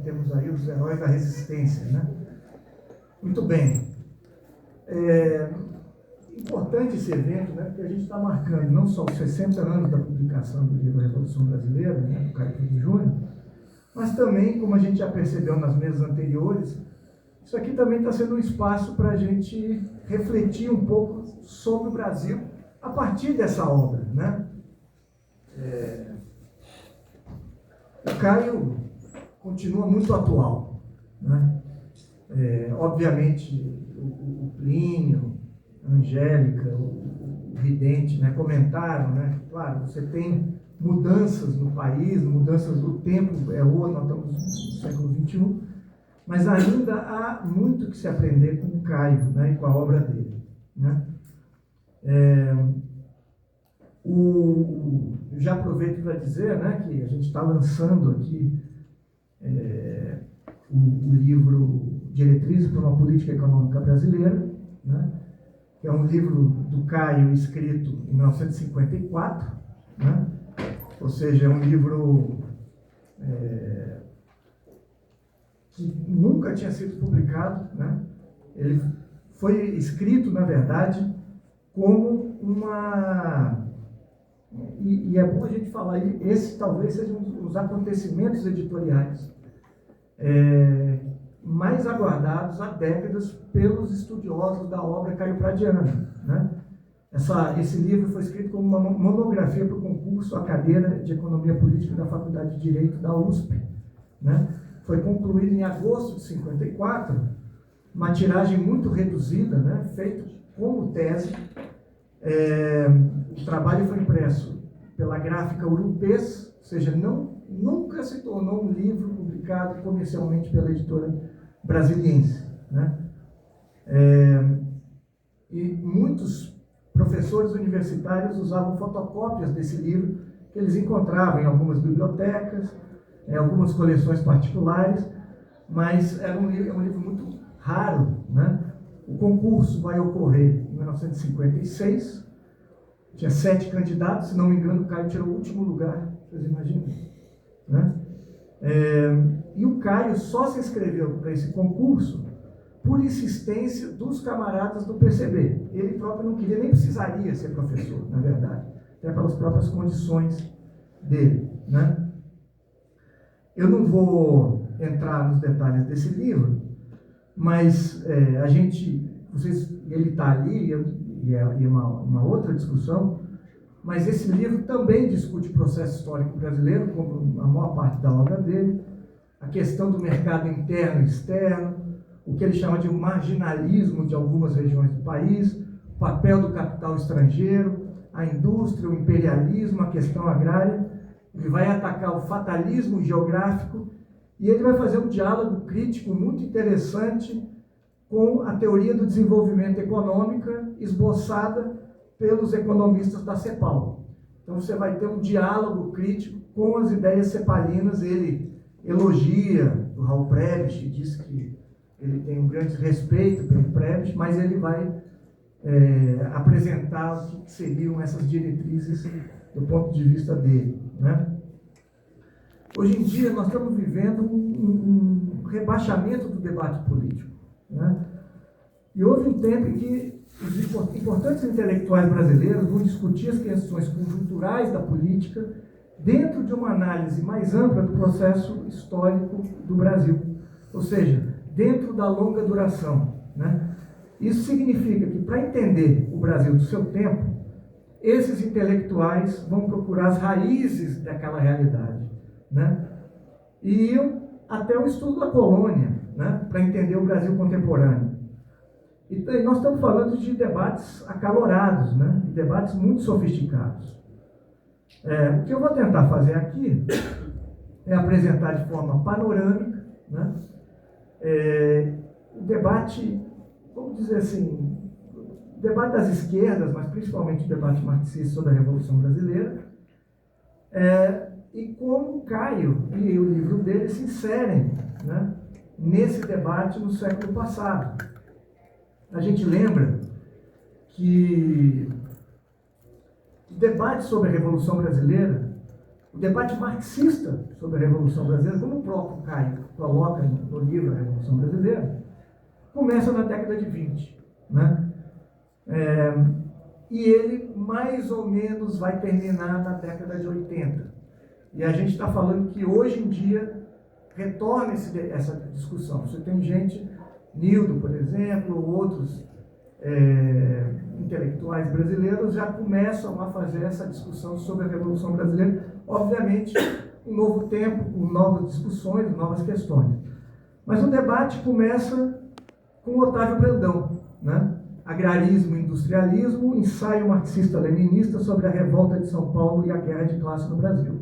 Temos aí os heróis da resistência, né? Muito bem. É importante esse evento, né? Porque a gente está marcando não só os 60 anos da publicação do livro Revolução Brasileira, né, do Caio Prado Júnior, mas também, como a gente já percebeu nas mesas anteriores, isso aqui também está sendo um espaço para a gente refletir um pouco sobre o Brasil a partir dessa obra, né? O Caio continua muito atual, né? Obviamente, o Plínio, a Angélica, o Ridente, né, comentaram, né? Claro, você tem mudanças no país, mudanças do tempo, outro, nós estamos no século XXI, mas ainda há muito que se aprender com o Caio, né, e com a obra dele, né? Eu já aproveito para dizer, né, que a gente está lançando aqui o livro Diretrizes para uma Política Econômica Brasileira, né, que é um livro do Caio escrito em 1954, né, ou seja, é um livro que nunca tinha sido publicado, né? Ele foi escrito, na verdade, como uma... E é bom a gente falar, esse talvez seja um dos acontecimentos editoriais mais aguardados há décadas pelos estudiosos da obra caio-pradiana, né? Esse livro foi escrito como uma monografia para o concurso à cadeira de Economia Política da Faculdade de Direito da USP, né? Foi concluído em agosto de 54, uma tiragem muito reduzida, né? Feito como tese. O trabalho foi impresso pela Gráfica Urupês, ou seja, nunca se tornou um livro publicado comercialmente pela editora Brasiliense, né? E muitos professores universitários usavam fotocópias desse livro que eles encontravam em algumas bibliotecas, em algumas coleções particulares, mas é um livro muito raro, né? O concurso vai ocorrer em 1956, tinha 7 candidatos, se não me engano, o Caio tirou o último lugar, vocês imaginam, né? E o Caio só se inscreveu para esse concurso por insistência dos camaradas do PCB. Ele próprio não queria, nem precisaria ser professor, na verdade, até pelas próprias condições dele, né? Eu não vou entrar nos detalhes desse livro, mas ele está ali, e é uma outra discussão, mas esse livro também discute o processo histórico brasileiro, como a maior parte da obra dele, a questão do mercado interno e externo, o que ele chama de marginalismo de algumas regiões do país, o papel do capital estrangeiro, a indústria, o imperialismo, a questão agrária. Ele vai atacar o fatalismo geográfico e ele vai fazer um diálogo crítico muito interessante com a teoria do desenvolvimento econômica esboçada pelos economistas da CEPAL. Então você vai ter um diálogo crítico com as ideias cepalinas. Ele elogia o Raul Prebisch, diz que ele tem um grande respeito pelo Prebisch, mas ele vai apresentar o que seriam essas diretrizes do ponto de vista dele, né? Hoje em dia nós estamos vivendo um rebaixamento do debate político, né? E houve um tempo em que os importantes intelectuais brasileiros vão discutir as questões conjunturais da política dentro de uma análise mais ampla do processo histórico do Brasil, ou seja, dentro da longa duração, né? Isso significa que, para entender o Brasil do seu tempo, esses intelectuais vão procurar as raízes daquela realidade, né? E iam até o estudo da colônia, né, para entender o Brasil contemporâneo. E nós estamos falando de debates acalorados, né, debates muito sofisticados. O que eu vou tentar fazer aqui é apresentar de forma panorâmica, né, o debate, vamos dizer assim, o debate das esquerdas, mas principalmente o debate marxista sobre a Revolução Brasileira, e como Caio e o livro dele se inserem, né, nesse debate no século passado. A gente lembra que o debate sobre a Revolução Brasileira, o debate marxista sobre a Revolução Brasileira, como o próprio Caio coloca no livro A Revolução Brasileira, começa na década de 20, né? E ele mais ou menos vai terminar na década de 80. E a gente está falando que hoje em dia retorna essa discussão. Você tem gente, Nildo, por exemplo, outros intelectuais brasileiros já começam a fazer essa discussão sobre a Revolução Brasileira, obviamente um novo tempo, com novas discussões, novas questões. Mas o debate começa com Otávio Brandão, né? Agrarismo e Industrialismo, ensaio marxista-leninista sobre a revolta de São Paulo e a guerra de classe no Brasil.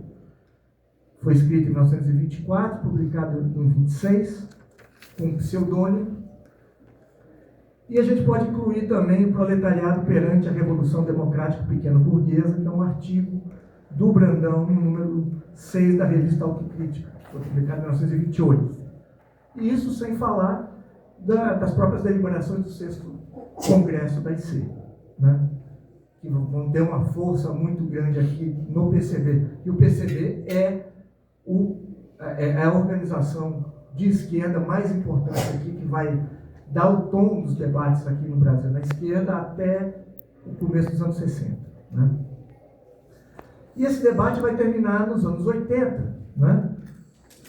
Foi escrito em 1924, publicado em 26, com um pseudônimo. E a gente pode incluir também o proletariado perante a Revolução Democrática Pequeno-Burguesa, que é um artigo do Brandão, no número 6 da revista Autocrítica, que foi publicado em 1928. E isso sem falar das próprias deliberações do 6º Congresso da IC, né? Que vão ter uma força muito grande aqui no PCB. E o PCB é a organização de esquerda mais importante aqui, que vai dar o tom dos debates aqui no Brasil, na esquerda, até o começo dos anos 60. Né? E esse debate vai terminar nos anos 80, né?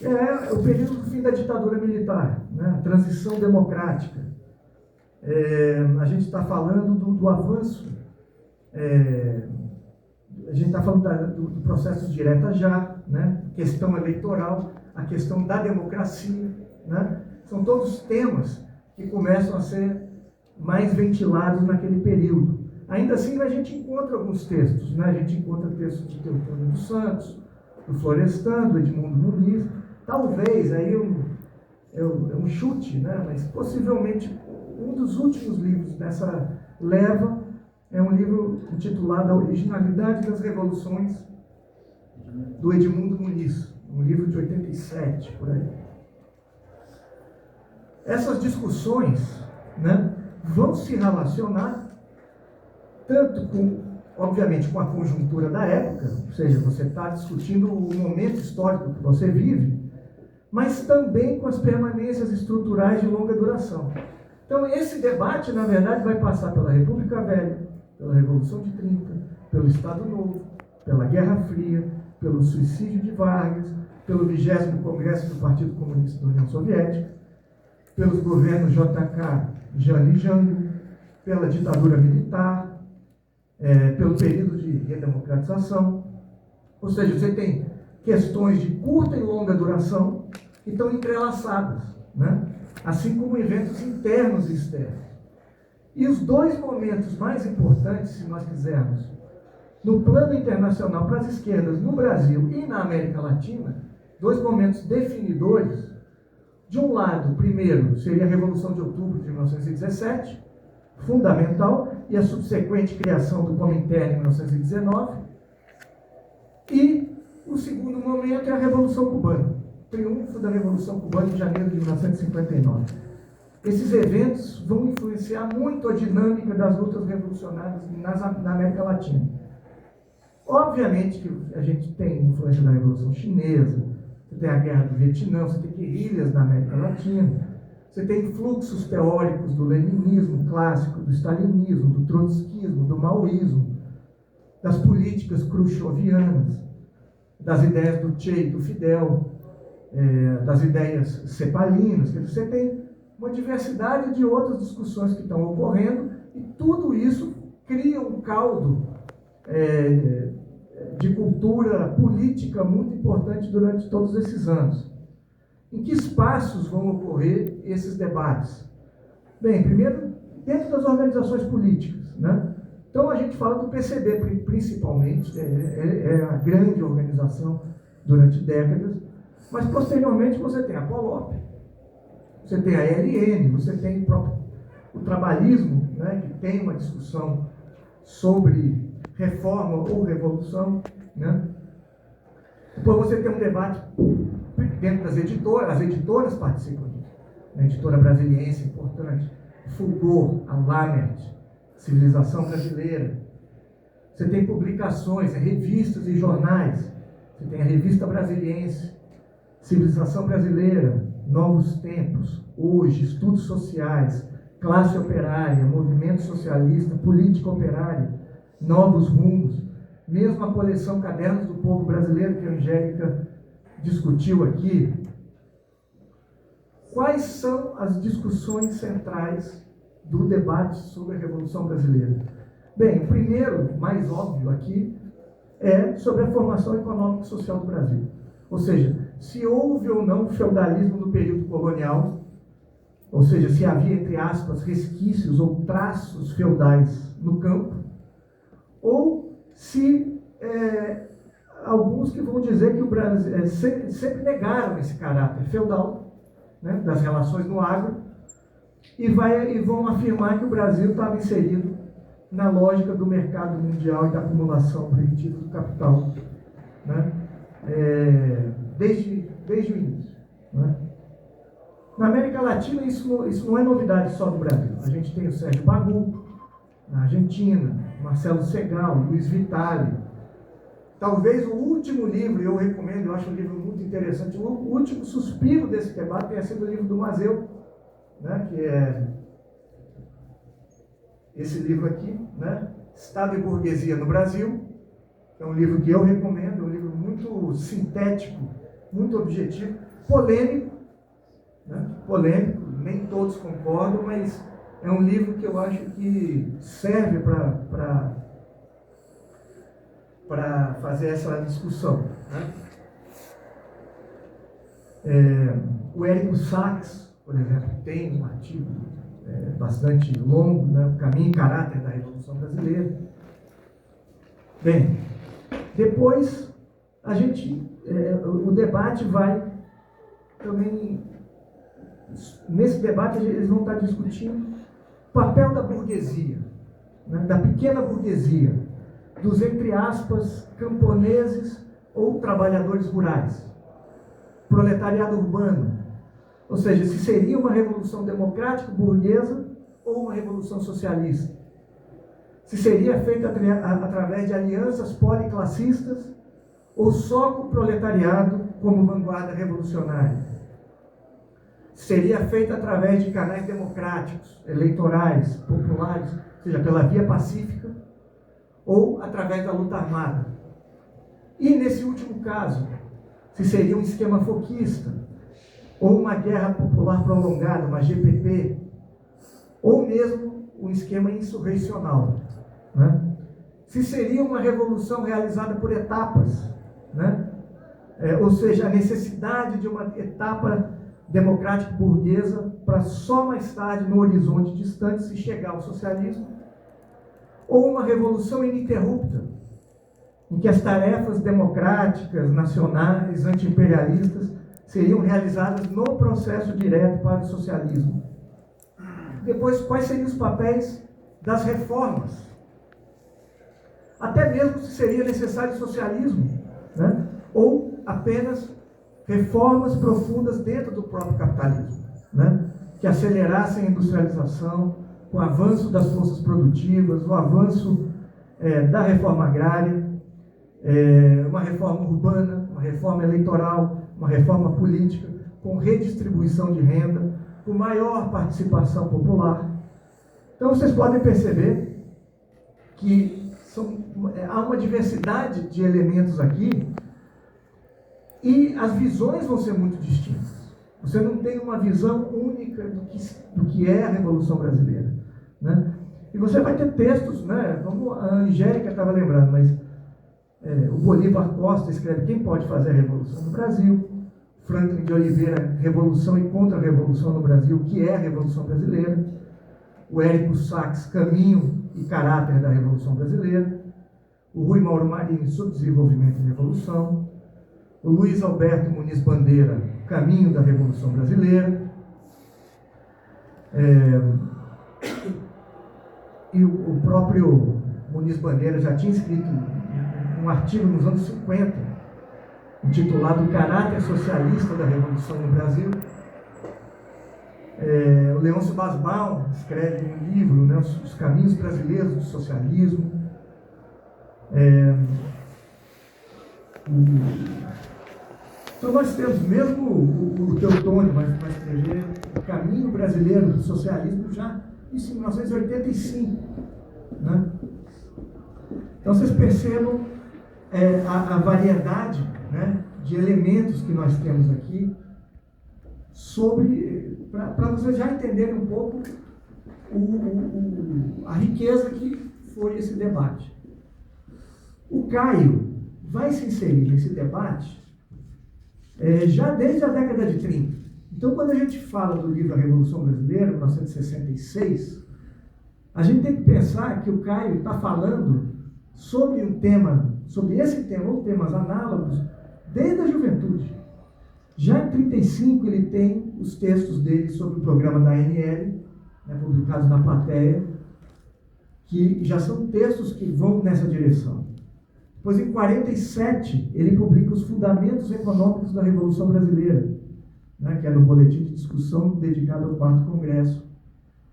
É o período do fim da ditadura militar, né? A transição democrática. A gente está falando do avanço, a gente está falando do processo direta já, né? Questão eleitoral, a questão da democracia, né? São todos temas que começam a ser mais ventilados naquele período. Ainda assim, a gente encontra alguns textos, né? A gente encontra textos de Teotônio dos Santos, do Florestan, do Edmundo Muniz, talvez, aí é um chute, né? Mas possivelmente um dos últimos livros dessa leva é um livro intitulado A Originalidade das Revoluções, do Edmundo Muniz, um livro de 87, por aí. Essas discussões, né, vão se relacionar tanto obviamente, com a conjuntura da época, ou seja, você está discutindo o momento histórico que você vive, mas também com as permanências estruturais de longa duração. Então, esse debate, na verdade, vai passar pela República Velha, pela Revolução de 30, pelo Estado Novo, pela Guerra Fria, pelo suicídio de Vargas, pelo 20º Congresso do Partido Comunista da União Soviética, pelos governos JK, Jânio e Jango, pela ditadura militar, pelo período de redemocratização. Ou seja, você tem questões de curta e longa duração que estão entrelaçadas, né? Assim como eventos internos e externos. E os dois momentos mais importantes, se nós quisermos, no plano internacional para as esquerdas no Brasil e na América Latina, dois momentos definidores. De um lado, primeiro, seria a Revolução de Outubro de 1917, fundamental, e a subsequente criação do Comintern em 1919. E o segundo momento é a Revolução Cubana, triunfo da Revolução Cubana em janeiro de 1959. Esses eventos vão influenciar muito a dinâmica das lutas revolucionárias na América Latina. Obviamente que a gente tem influência da Revolução Chinesa, você tem a Guerra do Vietnã, você tem guerrilhas na América Latina, você tem fluxos teóricos do leninismo clássico, do stalinismo, do trotskismo, do maoísmo, das políticas khrushchevianas, das ideias do Che e do Fidel, das ideias cepalinas. Você tem uma diversidade de outras discussões que estão ocorrendo e tudo isso cria um caldo de cultura política muito importante durante todos esses anos. Em que espaços vão ocorrer esses debates? Bem, primeiro, dentro das organizações políticas, né? Então, a gente fala do PCB, principalmente, é a grande organização durante décadas, mas, posteriormente, você tem a POLOP, você tem a ELN, você tem o trabalhismo, né, que tem uma discussão sobre reforma ou revolução, né? Depois você tem um debate dentro das editoras, as editoras participam disso. A editora brasiliense, importante, Fulgor, a Lammert, Civilização Brasileira. Você tem publicações, revistas e jornais. Você tem a Revista Brasiliense, Civilização Brasileira, Novos Tempos, Hoje, Estudos Sociais, Classe Operária, Movimento Socialista, Política Operária, Novos Rumos, mesmo a coleção Cadernos do Povo Brasileiro, que a Angélica discutiu aqui. Quais são as discussões centrais do debate sobre a Revolução Brasileira? Bem, o primeiro, mais óbvio aqui, é sobre a formação econômica e social do Brasil. Ou seja, se houve ou não feudalismo no período colonial, ou seja, se havia, entre aspas, resquícios ou traços feudais no campo, ou se alguns que vão dizer que o Brasil sempre negaram esse caráter feudal, né, das relações no agro, e vão afirmar que o Brasil estava inserido na lógica do mercado mundial e da acumulação primitiva do capital, né, desde o início. Né? Na América Latina, isso não é novidade só do Brasil. A gente tem o Sérgio Bagu, na Argentina, Marcelo Segal, Luiz Vitale. Talvez o último livro, eu recomendo, eu acho um livro muito interessante, o último suspiro desse debate tenha sido o livro do Mazeu, né, que é esse livro aqui, né, Estado e Burguesia no Brasil. É um livro que eu recomendo, é um livro muito sintético, muito objetivo, polêmico, né, polêmico, nem todos concordam, mas é um livro que eu acho que serve para fazer essa discussão. Né? O Érico Sachs, por exemplo, tem um artigo bastante longo, né? Caminho e Caráter da Revolução Brasileira. Bem, depois o debate vai também, nesse debate eles vão estar discutindo o papel da burguesia, né? Da pequena burguesia, dos, entre aspas, camponeses ou trabalhadores rurais, proletariado urbano, ou seja, se seria uma revolução democrática burguesa ou uma revolução socialista, se seria feita através de alianças policlassistas ou só com o proletariado como vanguarda revolucionária, seria feita através de canais democráticos, eleitorais, populares, ou seja, pela via pacífica, ou através da luta armada. E nesse último caso, se seria um esquema foquista, ou uma guerra popular prolongada, uma GPP, ou mesmo um esquema insurrecional, né? Se seria uma revolução realizada por etapas, né? Ou seja, a necessidade de uma etapa democrática burguesa para só mais tarde, no horizonte distante, se chegar ao socialismo, ou uma revolução ininterrupta, em que as tarefas democráticas, nacionais, anti-imperialistas seriam realizadas no processo direto para o socialismo. Depois, quais seriam os papéis das reformas? Até mesmo se seria necessário socialismo, né? Ou apenas reformas profundas dentro do próprio capitalismo, né? Que acelerassem a industrialização, com o avanço das forças produtivas, o avanço da reforma agrária, uma reforma urbana, uma reforma eleitoral, uma reforma política, com redistribuição de renda, com maior participação popular. Então vocês podem perceber que há uma diversidade de elementos aqui e as visões vão ser muito distintas. Você não tem uma visão única do que é a Revolução Brasileira, né? E você vai ter textos, né, como a Angélica estava lembrando, mas o Bolívar Costa escreve Quem Pode Fazer a Revolução no Brasil, Franklin de Oliveira, Revolução e Contra-Revolução no Brasil, que é a Revolução Brasileira, o Érico Sachs, Caminho e Caráter da Revolução Brasileira, o Rui Mauro Marini, Subdesenvolvimento e Revolução, o Luiz Alberto Muniz Bandeira, Caminho da Revolução Brasileira, e o próprio Muniz Bandeira já tinha escrito um artigo nos anos 50, intitulado Caráter Socialista da Revolução no Brasil. O Leôncio Basbaum escreve um livro, né, Os Caminhos Brasileiros do Socialismo. Então nós temos, mesmo o Teotônio vai escrever O Caminho Brasileiro do Socialismo já em 1985. Né? Então vocês percebam a variedade, né, de elementos que nós temos aqui para vocês já entenderem um pouco a riqueza que foi esse debate. O Caio vai se inserir nesse debate já desde a década de 30. Então, quando a gente fala do livro A Revolução Brasileira, 1966, a gente tem que pensar que o Caio está falando sobre esse tema, ou temas análogos, desde a juventude. Já em 1935, ele tem os textos dele sobre o programa da ANL, né, publicados na Plateia, que já são textos que vão nessa direção. Depois, em 1947, ele publica os Fundamentos Econômicos da Revolução Brasileira, né, que é no boletim de discussão dedicado ao 4º Congresso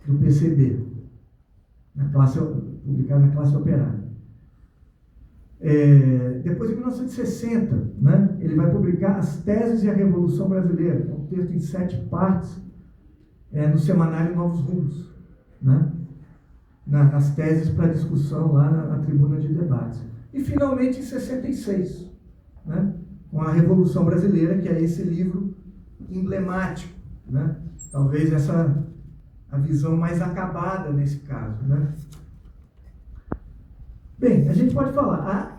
do PCB, publicado na classe operária. Depois, em 1960, né, ele vai publicar As Teses e a Revolução Brasileira, que é um texto em 7 partes, no semanário Novos Rumos, né, nas teses para discussão lá na tribuna de debates. E, finalmente, em 66, né, com a Revolução Brasileira, que é esse livro emblemático, né, talvez a visão mais acabada nesse caso. Né. Bem, a gente pode falar, há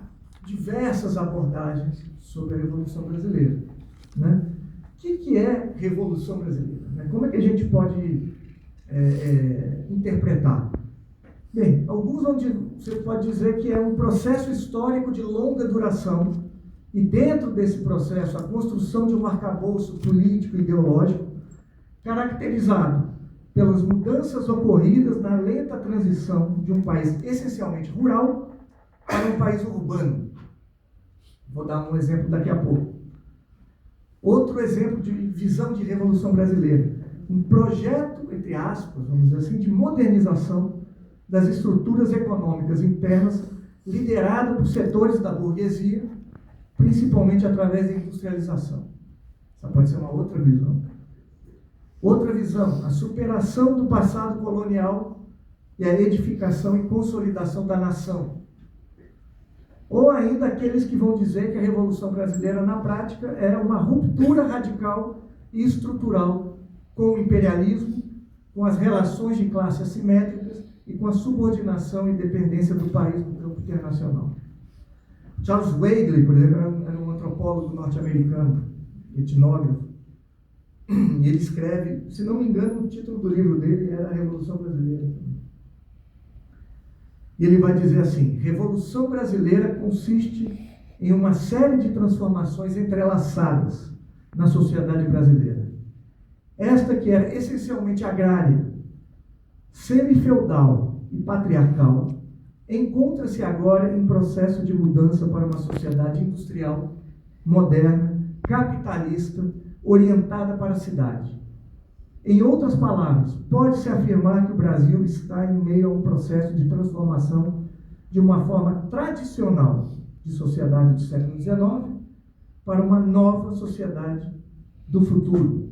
diversas abordagens sobre a Revolução Brasileira. Né? O que é Revolução Brasileira? Né? Como é que a gente pode interpretar? Bem, alguns onde você pode dizer que é um processo histórico de longa duração e dentro desse processo a construção de um arcabouço político e ideológico caracterizado pelas mudanças ocorridas na lenta transição de um país essencialmente rural para um país urbano. Vou dar um exemplo daqui a pouco. Outro exemplo de visão de Revolução Brasileira. Um projeto, entre aspas, vamos dizer assim, de modernização das estruturas econômicas internas, liderado por setores da burguesia, principalmente através da industrialização. Essa pode ser uma outra visão. Outra visão, a superação do passado colonial e a edificação e consolidação da nação. Ou ainda aqueles que vão dizer que a Revolução Brasileira, na prática, era uma ruptura radical e estrutural com o imperialismo, com as relações de classe assimétricas e com a subordinação e dependência do país no campo internacional. Charles Wadley, por exemplo, era um antropólogo norte-americano, etnógrafo, e ele escreve, se não me engano, o título do livro dele era A Revolução Brasileira. E ele vai dizer assim: Revolução Brasileira consiste em uma série de transformações entrelaçadas na sociedade brasileira. Esta que era essencialmente agrária, semi-feudal e patriarcal, encontra-se agora em processo de mudança para uma sociedade industrial, moderna, capitalista, orientada para a cidade. Em outras palavras, pode-se afirmar que o Brasil está em meio a um processo de transformação de uma forma tradicional de sociedade do século XIX para uma nova sociedade do futuro.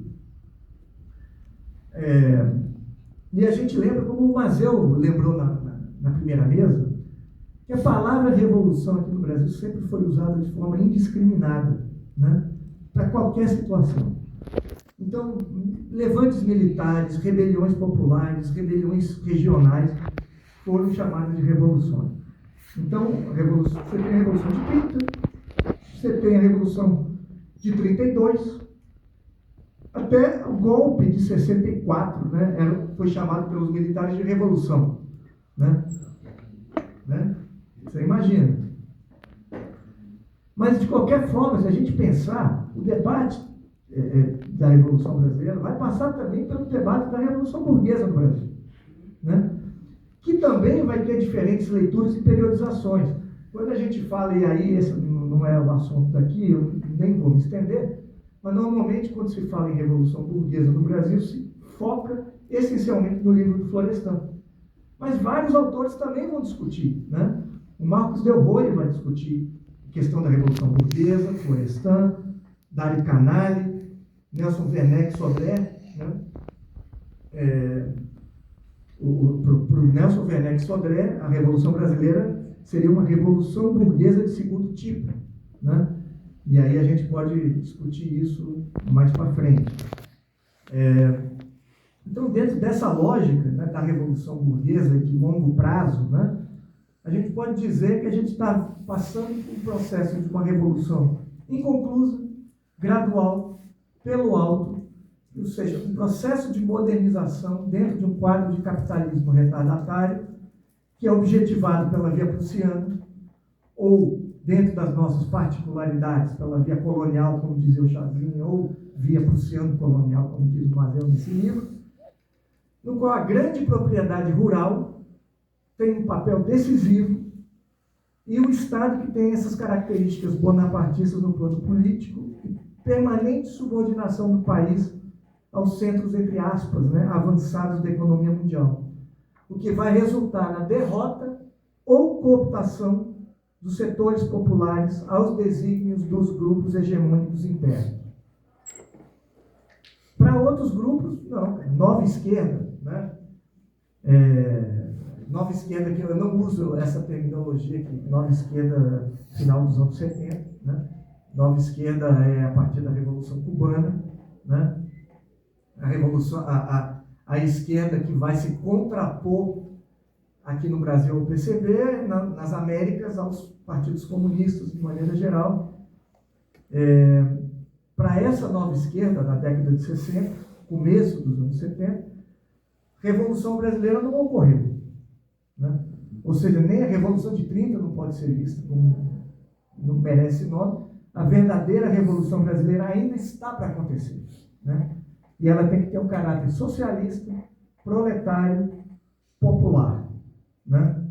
E a gente lembra, como o Mazeu lembrou na primeira mesa, que a palavra revolução aqui no Brasil sempre foi usada de forma indiscriminada, né, para qualquer situação. Então, levantes militares, rebeliões populares, rebeliões regionais foram chamadas de revoluções. Então, você tem a Revolução de 30, você tem a Revolução de 32, até o golpe de 64, né, foi chamado pelos militares de revolução. Né? Você imagina. Mas, de qualquer forma, se a gente pensar, o debate da Revolução Brasileira vai passar também pelo debate da Revolução Burguesa no Brasil, né? Que também vai ter diferentes leituras e periodizações. Quando a gente fala, e aí esse não é o assunto daqui, eu nem vou me estender, mas normalmente quando se fala em Revolução Burguesa no Brasil, se foca essencialmente no livro do Florestan. Mas vários autores também vão discutir, né? O Marcos Del Roy vai discutir a questão da Revolução Burguesa, Florestan, Dário Canale, Nelson Werneck Sodré, né? Para o Nelson Werneck Sodré, a Revolução Brasileira seria uma revolução burguesa de segundo tipo, né? E aí a gente pode discutir isso mais para frente. Então, dentro dessa lógica, né, da revolução burguesa de longo prazo, né, a gente pode dizer que a gente está passando por um processo de uma revolução inconclusa, gradual, pelo alto, ou seja, um processo de modernização dentro de um quadro de capitalismo retardatário, que é objetivado pela via prussiana, ou, dentro das nossas particularidades, pela via colonial, como dizia o Chazinho, ou via prussiano-colonial, como diz o Mazeu nesse livro, no qual a grande propriedade rural tem um papel decisivo e o Estado que tem essas características bonapartistas no plano político e permanente subordinação do país aos centros, entre aspas, né, avançados da economia mundial, o que vai resultar na derrota ou cooptação dos setores populares aos desígnios dos grupos hegemônicos internos. Para outros grupos, não, nova esquerda, né? Nova esquerda, que eu não uso essa terminologia aqui, nova esquerda final dos anos 70, né? Nova esquerda é a partir da Revolução Cubana, né? A esquerda que vai se contrapor aqui no Brasil ao PCB, nas Américas aos partidos comunistas de maneira geral. Para essa nova esquerda da década de 60, começo dos anos 70, Revolução Brasileira não ocorreu, né? Ou seja, nem a Revolução de 30 não pode ser vista como não merece nome. A verdadeira Revolução Brasileira ainda está para acontecer, né? E ela tem que ter um caráter socialista, proletário, popular, né?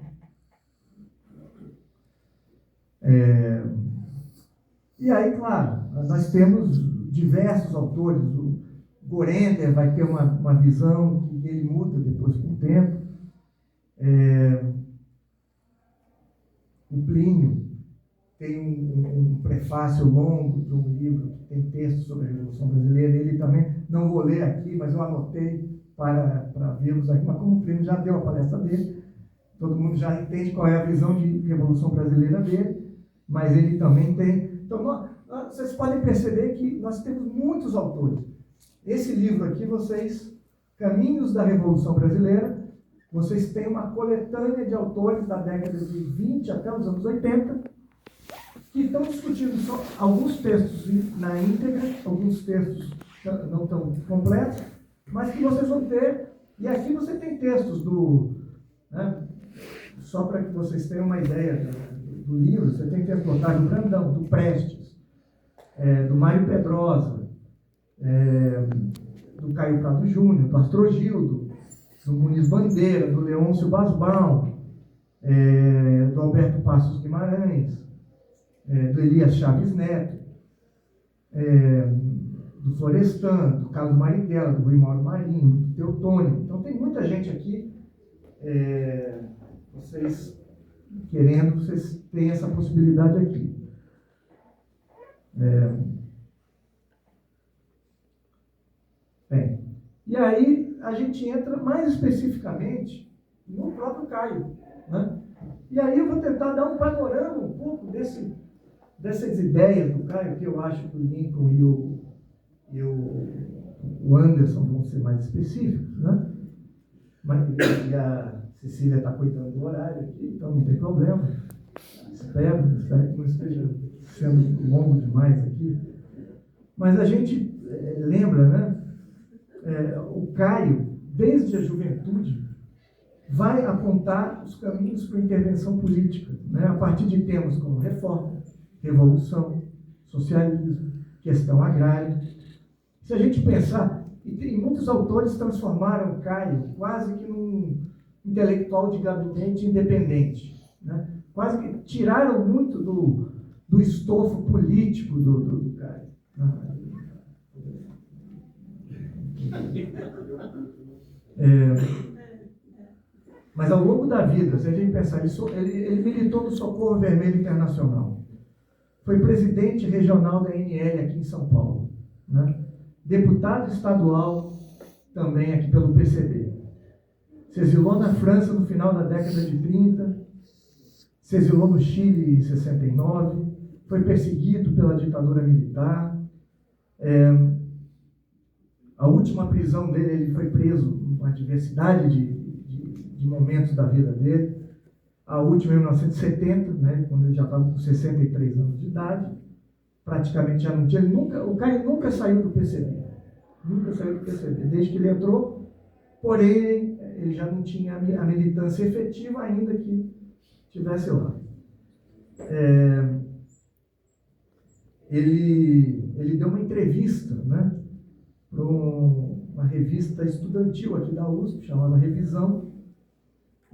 E aí, claro, nós temos diversos autores. O Gorender vai ter uma visão que ele muda depois com o tempo. O Plínio tem um prefácio longo de um livro que tem texto sobre a Revolução Brasileira. Ele também, não vou ler aqui, mas eu anotei para vermos aqui. Mas como o Plínio já deu a palestra dele, todo mundo já entende qual é a visão de Revolução Brasileira dele, mas ele também tem. Então, vocês podem perceber que nós temos muitos autores. Esse livro aqui, Caminhos da Revolução Brasileira, vocês têm uma coletânea de autores da década de 20 até os anos 80, que estão discutindo só alguns textos na íntegra, alguns textos não tão completos, mas que vocês vão ter. E aqui você tem textos né, só para que vocês tenham uma ideia do livro, você tem texto do Otávio Brandão, do Prestes, do Mário Pedrosa, do Caio Prado Júnior, do Astrogildo, do Muniz Bandeira, do Leôncio Basbaum, do Alberto Passos Guimarães, do Elias Chaves Neto, do Florestan, do Carlos Marighella, do Rui Mauro Marinho, do Teotônio. Então tem muita gente aqui. Vocês querendo, vocês têm essa possibilidade aqui. Bem, e aí a gente entra mais especificamente no próprio Caio, né? E aí eu vou tentar dar um panorama um pouco dessas ideias do Caio, que eu acho que o Lincoln e o Anderson vão ser mais específicos, né? E a Cecília está cuidando do horário aqui, então não tem problema. Espero que não esteja sendo longo demais aqui. Mas a gente lembra, né? O Caio, desde a juventude, vai apontar os caminhos para a intervenção política, né? A partir de temas como reforma, revolução, socialismo, questão agrária. Se a gente pensar, e muitos autores transformaram Caio quase que num intelectual de gabinete independente, né? Quase que tiraram muito do estofo político do Caio. Mas ao longo da vida, se a gente pensar, ele militou no Socorro Vermelho Internacional. foi presidente regional da ANL aqui em São Paulo, né? Deputado estadual também aqui pelo PCB. Se exilou na França no final da década de 30, se exilou no Chile em 69, foi perseguido pela ditadura militar. A última prisão dele, ele foi preso uma diversidade de momentos da vida dele. A última em 1970, né, quando ele já estava com 63 anos de idade, praticamente já não tinha. O Caio nunca saiu do PCB. Nunca saiu do PCB, desde que ele entrou. Porém, ele já não tinha a militância efetiva, ainda que estivesse lá. Ele deu uma entrevista, né, para uma revista estudantil aqui da USP, chamada Revisão,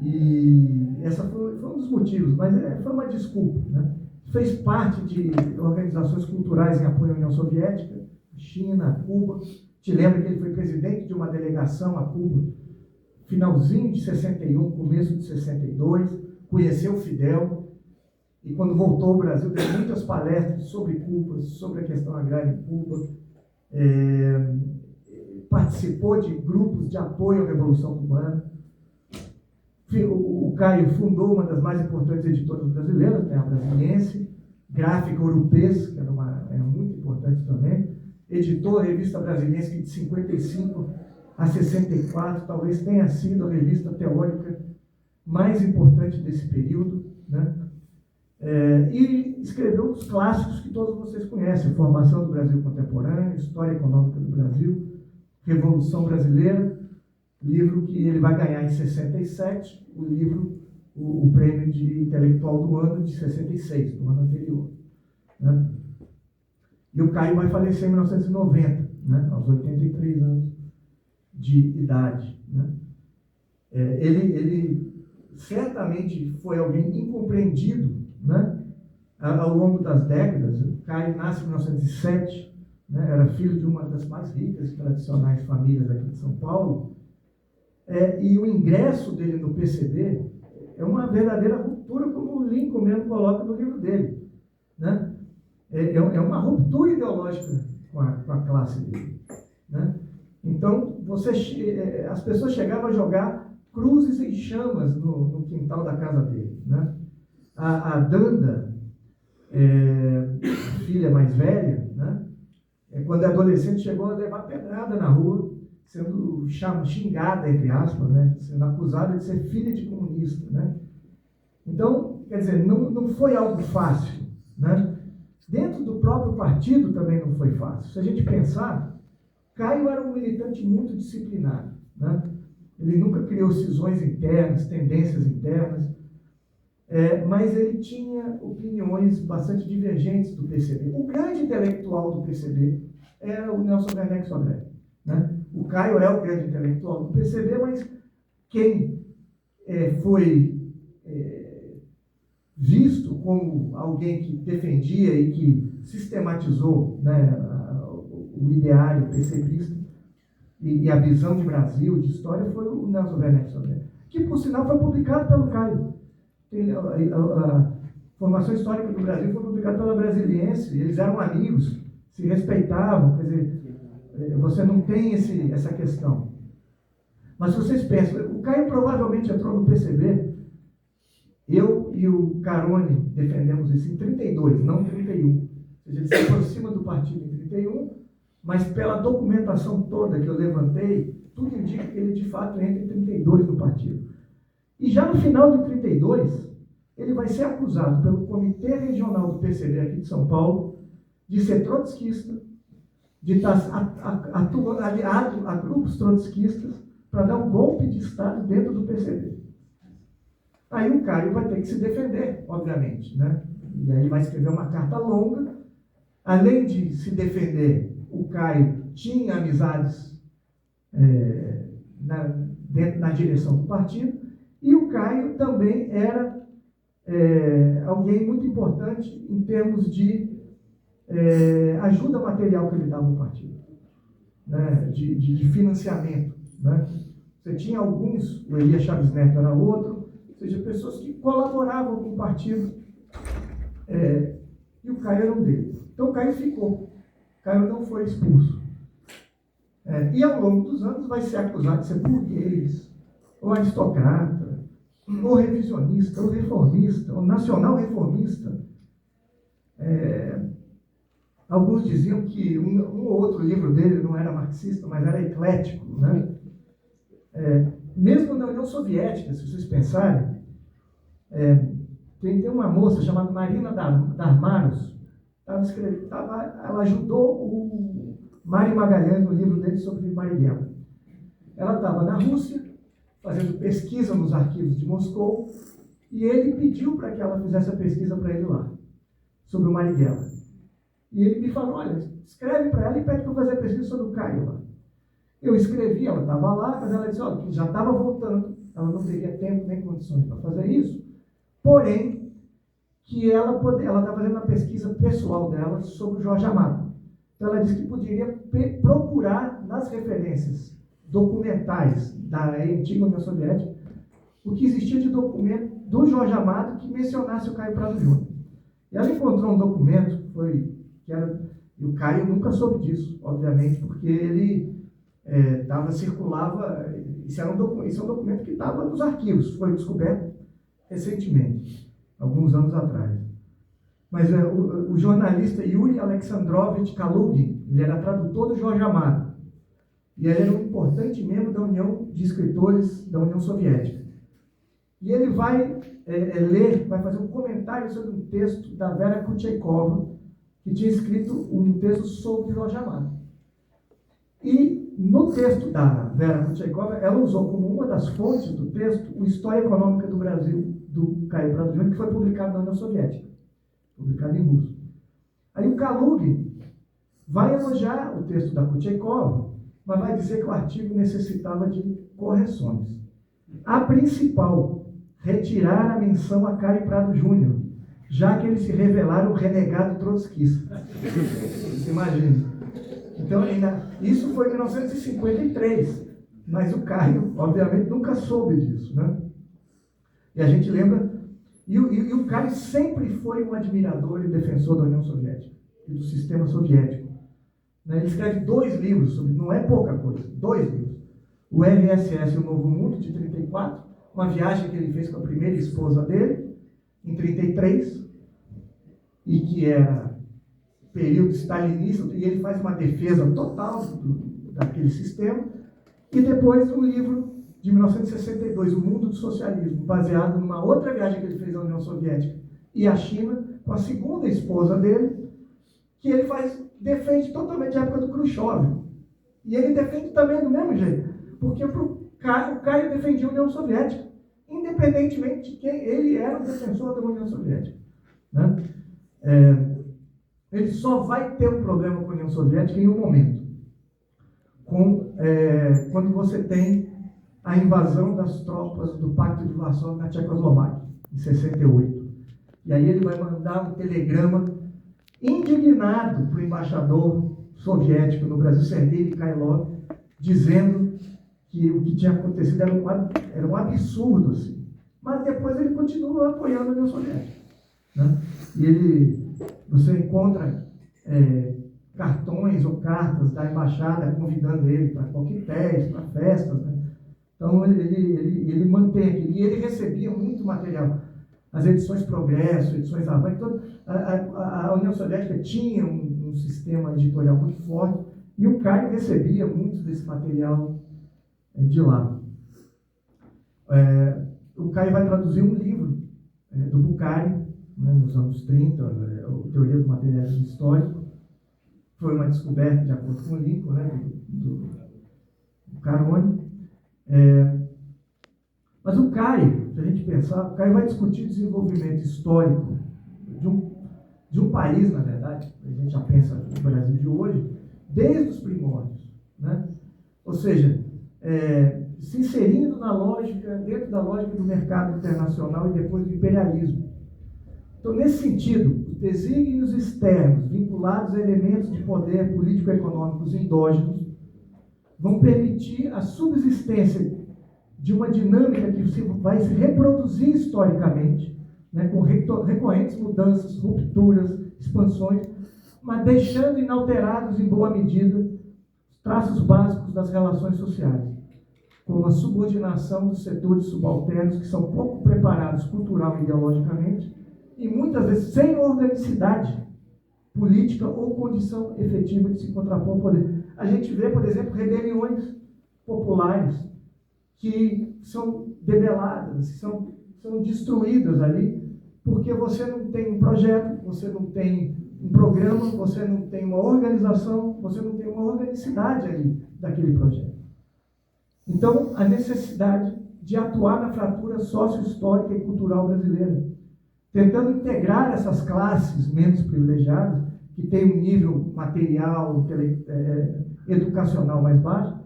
e essa foi um dos motivos, mas foi uma desculpa, né? Fez parte de organizações culturais em apoio à União Soviética, China, Cuba. Te lembra que ele foi presidente de uma delegação a Cuba, finalzinho de 61, começo de 62, conheceu Fidel, e quando voltou ao Brasil, deu muitas palestras sobre Cuba, sobre a questão agrária em Cuba, participou de grupos de apoio à Revolução Cubana. O Caio fundou uma das mais importantes editoras brasileiras, né, a Brasiliense, Gráfica Urupês, que era muito importante também, editou a revista Brasiliense, que de 55 a 64 talvez tenha sido a revista teórica mais importante desse período, né? E escreveu os clássicos que todos vocês conhecem: Formação do Brasil Contemporâneo, História Econômica do Brasil, Revolução Brasileira, livro que ele vai ganhar em 67, o prêmio de intelectual do ano de 66, do ano anterior, né? E o Caio vai falecer em 1990, né, aos 83 anos de idade, né? Ele certamente foi alguém incompreendido, né, ao longo das décadas. O Caio nasce em 1907, né, era filho de uma das mais ricas e tradicionais famílias aqui de São Paulo, e o ingresso dele no PCB é uma verdadeira ruptura, como o Lincoln mesmo coloca no livro dele, né? É uma ruptura ideológica com a classe dele, né? Então, as pessoas chegavam a jogar cruzes em chamas no quintal da casa dele, né? A Danda, a filha mais velha, né, quando é adolescente, chegou a levar pedrada na rua, sendo xingada, entre aspas, né, sendo acusada de ser filha de comunista, né? Então, quer dizer, não foi algo fácil, né? Dentro do próprio partido também não foi fácil. Se a gente pensar, Caio era um militante muito disciplinado, né? Ele nunca criou cisões internas, tendências internas, mas ele tinha opiniões bastante divergentes do PCB. O grande intelectual do PCB era o Nelson Werneck Sodré, né? O Caio é o grande intelectual do PCB, mas quem foi visto como alguém que defendia e que sistematizou, né, o ideário PCBista e a visão de Brasil, de história, foi o Nelson Werneck Sodré, que, por sinal, foi publicado pelo Caio. A Formação Histórica do Brasil foi publicada pela Brasiliense. Eles eram amigos, se respeitavam. Quer dizer, você não tem essa questão. Mas se vocês pensam, o Caio provavelmente entrou no PCB. Eu e o Carone defendemos isso em 32, não em 31. Ou seja, ele se aproxima do partido em 31, mas pela documentação toda que eu levantei, tudo indica que ele de fato entra em 32 no partido. E já no final de 32, ele vai ser acusado pelo Comitê Regional do PCB aqui de São Paulo de ser trotskista, de estar atuando aliado a grupos trotskistas para dar um golpe de Estado dentro do PCB. Aí o Caio vai ter que se defender, obviamente, né? E aí ele vai escrever uma carta longa. Além de se defender, o Caio tinha amizades na direção do partido, e o Caio também era alguém muito importante em termos de ajuda material que ele dava ao partido, né? De financiamento, né? Você tinha alguns, o Elias Chaves Neto era outro, ou seja, pessoas que colaboravam com o partido e o Caio era um deles. Então o Caio ficou. O Caio não foi expulso. E ao longo dos anos vai ser acusado de ser burguês, ou aristocrata, ou revisionista, ou reformista, ou nacional reformista. Alguns diziam que um ou outro livro dele não era marxista, mas era eclético, né? Mesmo na União Soviética, se vocês pensarem, tem uma moça chamada Marina Darmaros, ela ajudou o Mário Magalhães no livro dele sobre Marighella. Ela estava na Rússia, fazendo pesquisa nos arquivos de Moscou, e ele pediu para que ela fizesse a pesquisa para ele lá, sobre o Marighella. E ele me falou, olha, escreve para ela e pede para eu fazer a pesquisa sobre o Caio lá. Eu escrevi, ela estava lá, mas ela disse, olha, que já estava voltando, ela não teria tempo nem condições para fazer isso, porém, que ela estava fazendo uma pesquisa pessoal dela sobre o Jorge Amado. Então ela disse que poderia procurar nas referências documentais da antiga União Soviética o que existia de documento do Jorge Amado que mencionasse o Caio Prado Júnior. E ela encontrou um documento, e o Caio nunca soube disso, obviamente, porque ele circulava, isso é um documento que estava nos arquivos, foi descoberto recentemente, alguns anos atrás. Mas o jornalista Yuri Alexandrovich Kalugin, ele era tradutor do Jorge Amado, e ele era um importante membro da União de Escritores da União Soviética. E ele vai vai fazer um comentário sobre um texto da Vera Kutcheikova, que tinha escrito um texto sobre Jorge Amado. E no texto da Vera Kutcheikova, ela usou como uma das fontes do texto o História Econômica do Brasil, do Caio Prado Júnior, que foi publicado na União Soviética, publicado em russo. Aí o Kalugin vai elogiar o texto da Kutcheikova, mas vai dizer que o artigo necessitava de correções. A principal, retirar a menção a Caio Prado Júnior, já que ele se revelaram renegado trotskista. Você imagina. Então, isso foi em 1953, mas o Caio, obviamente, nunca soube disso, né? E a gente lembra, e o Caio sempre foi um admirador e defensor da União Soviética e do sistema soviético. Ele escreve 2 livros, não é pouca coisa, 2 livros. O RSS e o Novo Mundo, de 34, uma viagem que ele fez com a primeira esposa dele, em 33, e que era período stalinista, e ele faz uma defesa total daquele sistema, e depois o livro de 1962, O Mundo do Socialismo, baseado numa outra viagem que ele fez à União Soviética e à China, com a segunda esposa dele, que ele defende totalmente a época do Khrushchev. E ele defende também do mesmo jeito, porque o Caio defendia a União Soviética, independentemente de quem ele era o defensor da União Soviética, né? Ele só vai ter um problema com a União Soviética em um momento, quando você tem a invasão das tropas do Pacto de Varsóvia na Tchecoslováquia, em 68. E aí ele vai mandar um telegrama indignado para o embaixador soviético no Brasil, Sergei Mikhailov, dizendo que o que tinha acontecido era um absurdo, assim. Mas depois ele continua apoiando a União Soviética, né? E você encontra cartões ou cartas da embaixada convidando ele para coquetéis, para festas, né? Então ele mantém aquilo. E ele recebia muito material. As edições Progresso, edições Avante, a União Soviética tinha um sistema editorial muito forte, e o Caio recebia muito desse material de lá. O Caio vai traduzir um livro do Bucari, né, nos anos 30, a Teoria do Materialismo Histórico. Foi uma descoberta, de acordo com o Lincoln, né, do Carone. Mas o Caio, se a gente pensar, o Caio vai discutir desenvolvimento histórico de um país, na verdade, a gente já pensa no Brasil de hoje, desde os primórdios, né? Ou seja, se inserindo dentro da lógica do mercado internacional e depois do imperialismo. Então, nesse sentido, os desígnios externos vinculados a elementos de poder político-econômicos endógenos vão permitir a subsistência de uma dinâmica que vai se reproduzir historicamente, né, com recorrentes mudanças, rupturas, expansões, mas deixando inalterados, em boa medida, os traços básicos das relações sociais, como a subordinação dos setores subalternos que são pouco preparados cultural e ideologicamente e muitas vezes sem organicidade política ou condição efetiva de se contrapor ao poder. A gente vê, por exemplo, rebeliões populares que são debeladas, são destruídas ali, porque você não tem um projeto, você não tem um programa, você não tem uma organização, você não tem uma organicidade ali daquele projeto. Então, a necessidade de atuar na fratura sócio-histórica e cultural brasileira, tentando integrar essas classes menos privilegiadas, que têm um nível material, educacional mais baixo,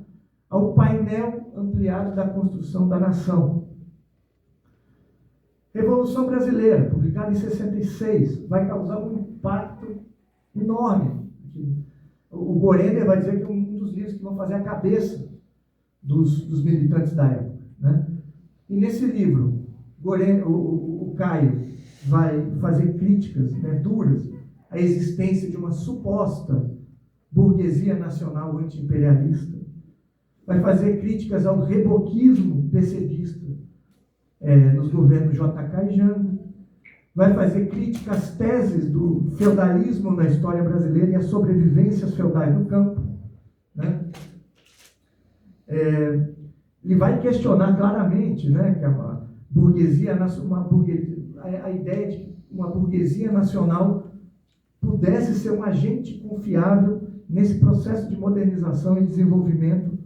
ao painel ampliado da construção da nação. Revolução Brasileira, publicada em 66, vai causar um impacto enorme. O Gorener vai dizer que é um dos livros que vão fazer a cabeça dos militantes da época, né? E nesse livro, o Caio vai fazer críticas, né, duras à existência de uma suposta burguesia nacional anti-imperialista, vai fazer críticas ao reboquismo PCDista nos governos JK e Jango, vai fazer críticas às teses do feudalismo na história brasileira e às sobrevivências feudais no campo, né? Ele vai questionar claramente, né, que a burguesia, a ideia de que uma burguesia nacional pudesse ser um agente confiável nesse processo de modernização e desenvolvimento,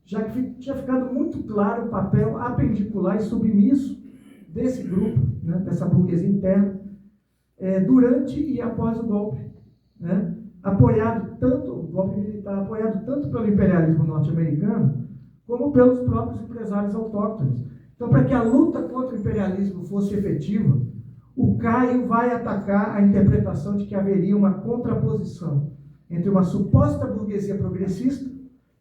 já que tinha ficado muito claro o papel apendicular e submisso desse grupo, né, dessa burguesia interna, durante e após o golpe, né, o golpe militar apoiado tanto pelo imperialismo norte-americano, como pelos próprios empresários autóctones. Então, para que a luta contra o imperialismo fosse efetiva, o Caio vai atacar a interpretação de que haveria uma contraposição entre uma suposta burguesia progressista,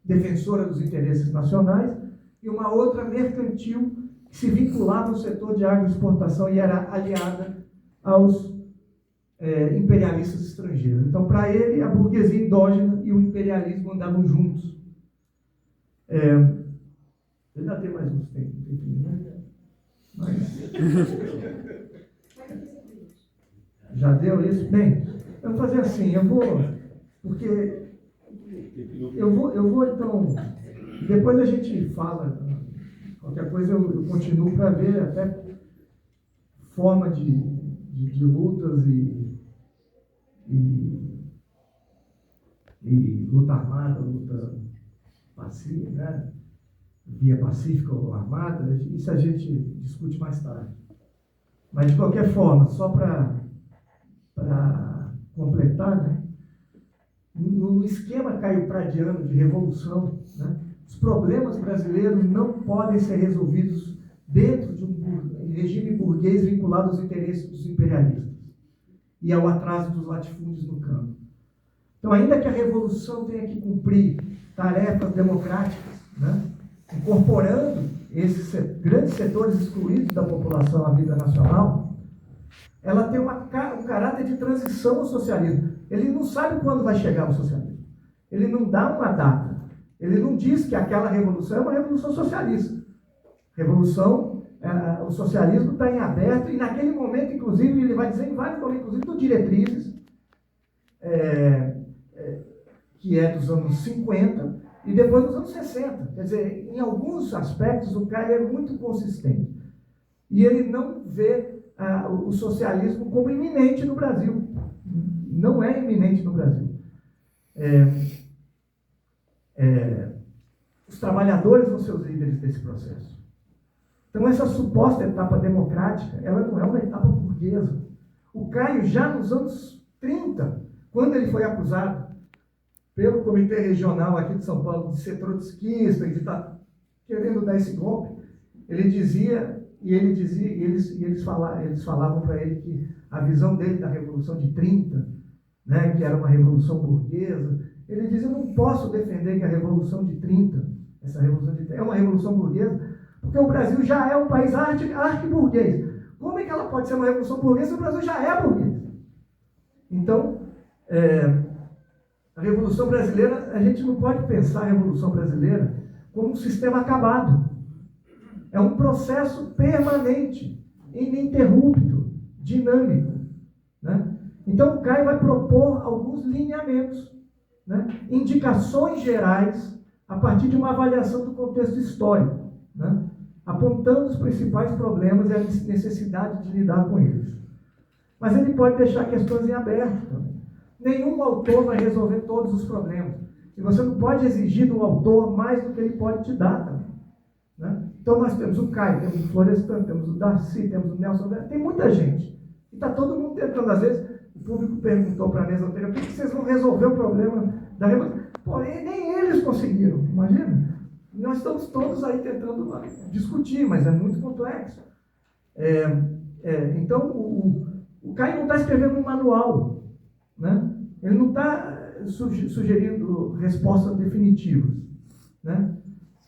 defensora dos interesses nacionais, e uma outra mercantil que se vinculava ao setor de agroexportação e era aliada aos imperialistas estrangeiros. Então, para ele, a burguesia endógena e o imperialismo andavam juntos. Ainda tem mais uns tempos, né? Mas... Já deu isso? Bem, eu vou fazer assim, eu vou então, depois a gente fala, qualquer coisa eu continuo para ver até forma de lutas e luta armada, luta pacífica, né? Via pacífica ou armada, isso a gente discute mais tarde. Mas, de qualquer forma, só para completar, né? No esquema caio-pradiano de revolução, né, os problemas brasileiros não podem ser resolvidos dentro de um regime burguês vinculado aos interesses dos imperialistas e ao atraso dos latifúndios no campo. Então, ainda que a revolução tenha que cumprir tarefas democráticas, né, incorporando esses grandes setores excluídos da população à vida nacional, ela tem um caráter de transição ao socialismo. Ele não sabe quando vai chegar o socialismo. Ele não dá uma data. Ele não diz que aquela revolução é uma revolução socialista. O socialismo está em aberto, e naquele momento, inclusive, ele vai dizer em vários momentos, inclusive do Diretrizes, que é dos anos 50, e depois dos anos 60. Quer dizer, em alguns aspectos, o Caio é muito consistente. E ele não vê o socialismo como iminente no Brasil. Não é iminente no Brasil. Os trabalhadores vão ser os líderes desse processo. Então, essa suposta etapa democrática, ela não é uma etapa burguesa. O Caio, já nos anos 30, quando ele foi acusado pelo Comitê Regional aqui de São Paulo de ser trotskista e de estar querendo dar esse golpe, eles falavam para ele que a visão dele da Revolução de 30, né, que era uma revolução burguesa, ele diz: eu não posso defender que a Revolução de 30, essa Revolução de 30, é uma revolução burguesa, porque o Brasil já é um país arquiburguês. Como é que ela pode ser uma revolução burguesa se o Brasil já é burguês? Então, a Revolução Brasileira, a gente não pode pensar a Revolução Brasileira como um sistema acabado. É um processo permanente, ininterrupto, dinâmico, né? Então, o Caio vai propor alguns lineamentos, né? Indicações gerais, a partir de uma avaliação do contexto histórico, né? Apontando os principais problemas e a necessidade de lidar com eles. Mas ele pode deixar questões em aberto também. Nenhum autor vai resolver todos os problemas. E você não pode exigir do autor mais do que ele pode te dar também, né? Então nós temos o Caio, temos o Florestan, temos o Darcy, temos o Nelson, tem muita gente. E está todo mundo tentando. Às vezes o público perguntou para a mesa anterior, por que vocês vão resolver o problema da revolução? Pô, nem eles conseguiram, imagina. Nós estamos todos aí tentando discutir, mas é muito complexo. Então, o Caio não está escrevendo um manual, né? Ele não está sugerindo respostas definitivas, né?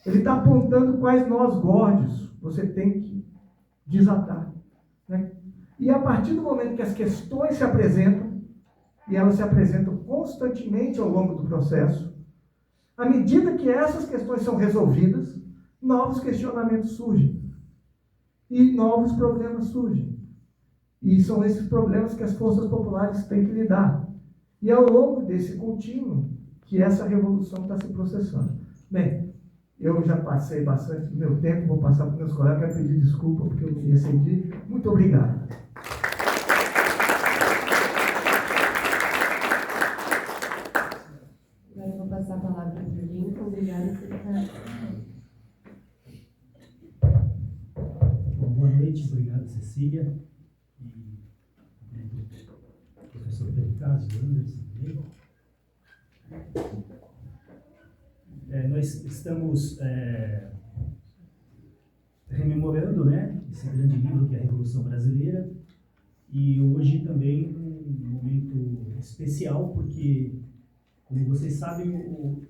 Ele está apontando quais nós górdios você tem que desatar, né? E a partir do momento que as questões se apresentam, e elas se apresentam constantemente ao longo do processo, à medida que essas questões são resolvidas, novos questionamentos surgem. E novos problemas surgem. E são esses problemas que as forças populares têm que lidar. E ao longo desse contínuo, que essa revolução está se processando. Bem, eu já passei bastante do meu tempo, vou passar para os meus colegas, quero pedir desculpa porque eu me excedi. Muito obrigado. Agora eu vou passar a palavra para o Lincoln. Obrigada, secretário. Boa noite, obrigado, Cecília. E professor Pericaz, Anderson também. Nós estamos rememorando, né, esse grande livro que é a Revolução Brasileira, e hoje também um momento especial, porque, como vocês sabem, eu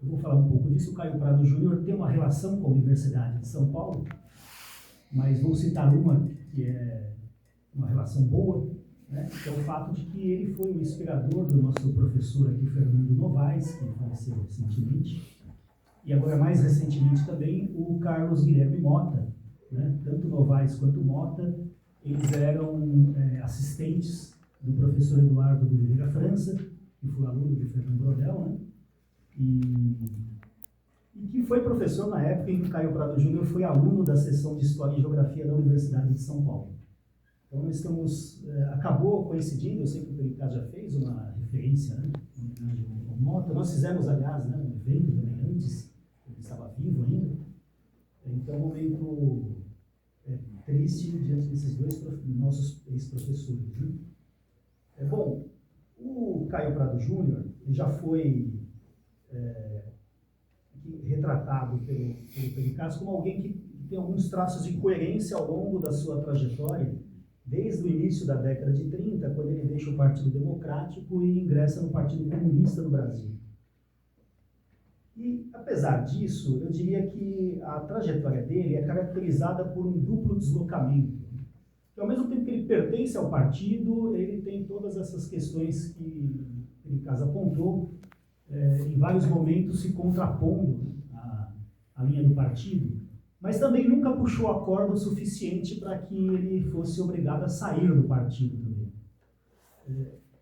vou falar um pouco disso, o Caio Prado Júnior tem uma relação com a Universidade de São Paulo, mas vou citar uma que é uma relação boa, né, que é o fato de que ele foi o inspirador do nosso professor aqui, Fernando Novaes, que faleceu recentemente, e agora mais recentemente também o Carlos Guilherme Mota, né? Tanto Novaes quanto Mota, eles eram assistentes do professor Eduardo de Oliveira França, que foi aluno de Fernando Brodel, né? E que foi professor na época em que Caio Prado Júnior foi aluno da seção de História e Geografia da Universidade de São Paulo. Então nós estamos, acabou coincidindo, eu sei que o Pericaz já fez uma referência, né, ao Mota. Nós fizemos, aliás, né, um evento também antes, ele estava vivo ainda. Então, um momento triste diante desses dois nossos ex-professores, né? Bom, o Caio Prado Júnior já foi retratado pelo Pericaz como alguém que tem alguns traços de coerência ao longo da sua trajetória, desde o início da década de 30, quando ele deixa o Partido Democrático e ingressa no Partido Comunista no Brasil. E, apesar disso, eu diria que a trajetória dele é caracterizada por um duplo deslocamento. Ao mesmo tempo que ele pertence ao partido, ele tem todas essas questões que Pericaz apontou, em vários momentos se contrapondo à linha do partido, mas também nunca puxou a corda o suficiente para que ele fosse obrigado a sair do partido também.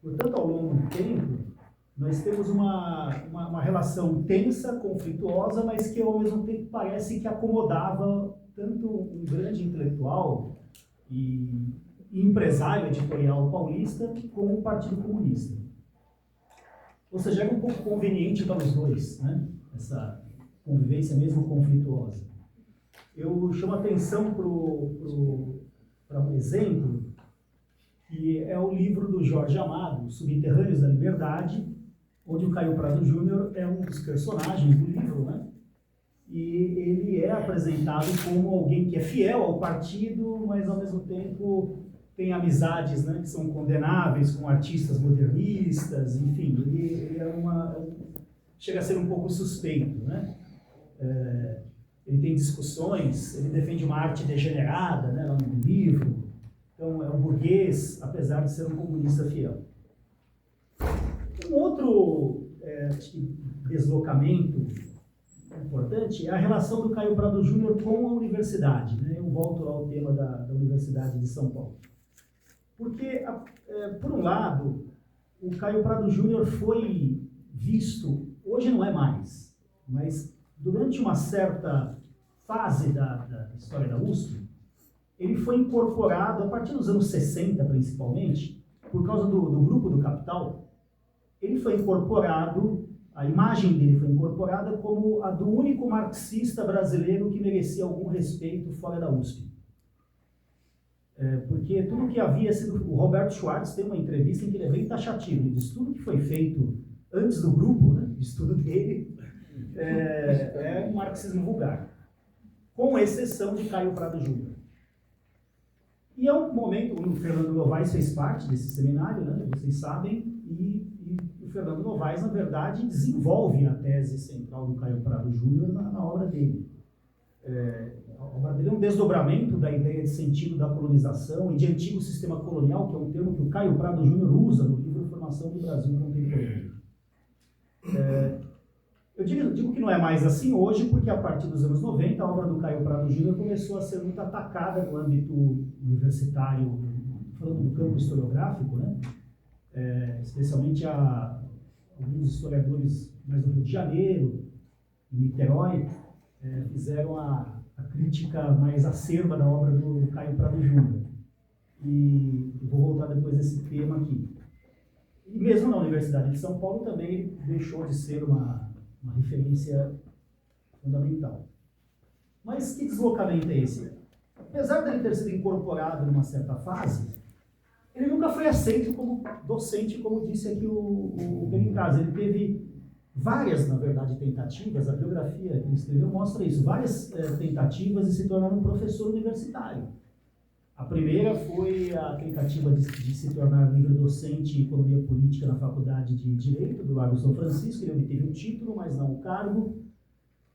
Portanto, ao longo do tempo, nós temos uma relação tensa, conflituosa, mas que ao mesmo tempo parece que acomodava tanto um grande intelectual e empresário editorial paulista como o Partido Comunista. Ou seja, era um pouco conveniente para os dois, né? Essa convivência mesmo conflituosa. Eu chamo a atenção para um exemplo, que é o livro do Jorge Amado, Subterrâneos da Liberdade, onde o Caio Prado Júnior é um dos personagens do livro, né? E ele é apresentado como alguém que é fiel ao partido, mas ao mesmo tempo tem amizades, né, que são condenáveis com artistas modernistas, enfim, ele chega a ser um pouco suspeito, né? ele tem discussões, ele defende uma arte degenerada, né, lá no livro. Então, é um burguês, apesar de ser um comunista fiel. Um outro deslocamento importante é a relação do Caio Prado Júnior com a universidade, né? Eu volto ao tema da Universidade de São Paulo. Porque, por um lado, o Caio Prado Júnior foi visto, hoje não é mais, mas durante uma certa fase da história da USP, ele foi incorporado, a partir dos anos 60 principalmente, por causa do Grupo do Capital, ele foi incorporado, a imagem dele foi incorporada como a do único marxista brasileiro que merecia algum respeito fora da USP. Porque tudo que havia sido... O Roberto Schwartz tem uma entrevista em que ele é bem taxativo, ele diz tudo que foi feito antes do grupo, né, de estudo dele, é um marxismo vulgar, com exceção de Caio Prado Júnior. E é um momento, o Fernando Novaes fez parte desse seminário, né, vocês sabem, e o Fernando Novaes, na verdade, desenvolve a tese central do Caio Prado Júnior na obra dele. A obra dele é um desdobramento da ideia de sentido da colonização e de antigo sistema colonial, que é um termo que o Caio Prado Júnior usa no livro Formação do Brasil Contemporâneo. Eu digo que não é mais assim hoje, porque a partir dos anos 90, a obra do Caio Prado Júnior começou a ser muito atacada no âmbito universitário, falando do campo historiográfico, né? Especialmente alguns historiadores mais do Rio de Janeiro, em Niterói, fizeram a crítica mais acerba da obra do Caio Prado Júnior. E eu vou voltar depois desse tema aqui. E mesmo na Universidade de São Paulo também ele deixou de ser uma referência fundamental. Mas que deslocamento é esse? Apesar dele ter sido incorporado numa certa fase, ele nunca foi aceito como docente, como disse aqui o Benincasa. Ele teve várias, na verdade, tentativas, a biografia que ele escreveu mostra isso, várias tentativas de se tornar um professor universitário. A primeira foi a tentativa de se tornar livre-docente em economia política na Faculdade de Direito do Largo São Francisco. Ele obteve o título, mas não o cargo.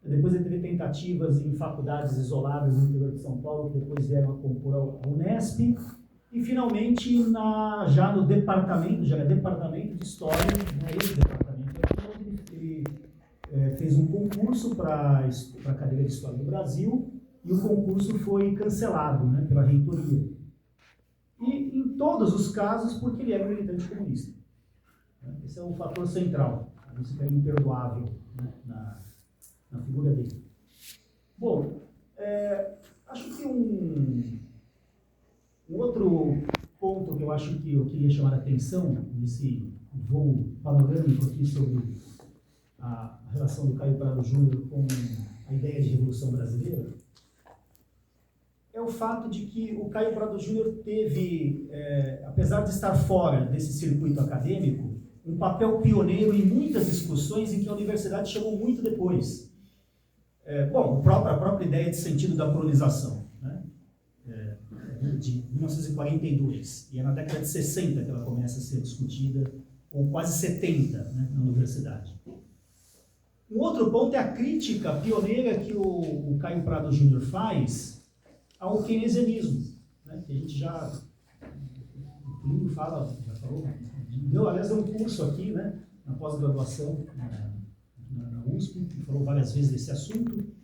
Depois ele teve tentativas em faculdades isoladas no interior de São Paulo, que depois vieram a compor a Unesp. E, finalmente, já no departamento, já é departamento de História, esse departamento aqui, ele fez um concurso para a cadeira de História do Brasil, e o concurso foi cancelado, né, pela reitoria. E em todos os casos, porque ele era um militante comunista. Esse é um fator central, isso é imperdoável, né, na figura dele. Bom, acho que um outro ponto que eu acho que eu queria chamar a atenção nesse voo panorâmico aqui sobre a relação do Caio Prado Júnior com a ideia de Revolução Brasileira é o fato de que o Caio Prado Júnior teve, apesar de estar fora desse circuito acadêmico, um papel pioneiro em muitas discussões em que a universidade chegou muito depois. Bom, a própria ideia de sentido da colonização, né? De 1942, e é na década de 60 que ela começa a ser discutida, ou quase 70, né, na universidade. Um outro ponto é a crítica pioneira que o Caio Prado Júnior faz ao keynesianismo, né, que a gente o livro já falou, aliás, deu um curso aqui, né, na pós-graduação na USP, que falou várias vezes desse assunto.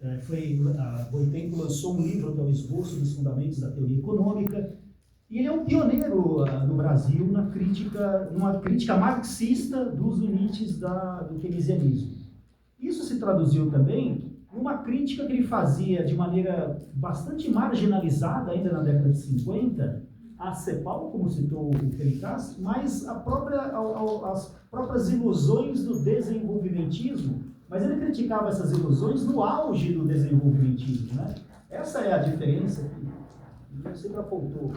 A Boitempo lançou um livro que é o Esboço dos Fundamentos da Teoria Econômica, e ele é um pioneiro no Brasil numa crítica marxista dos limites do keynesianismo. Isso se traduziu também numa crítica que ele fazia de maneira bastante marginalizada, ainda na década de 50, a CEPAL, como citou o Benincasa, mas as próprias ilusões do desenvolvimentismo. Mas ele criticava essas ilusões no auge do desenvolvimentismo, né? Essa é a diferença que você sempre apontou.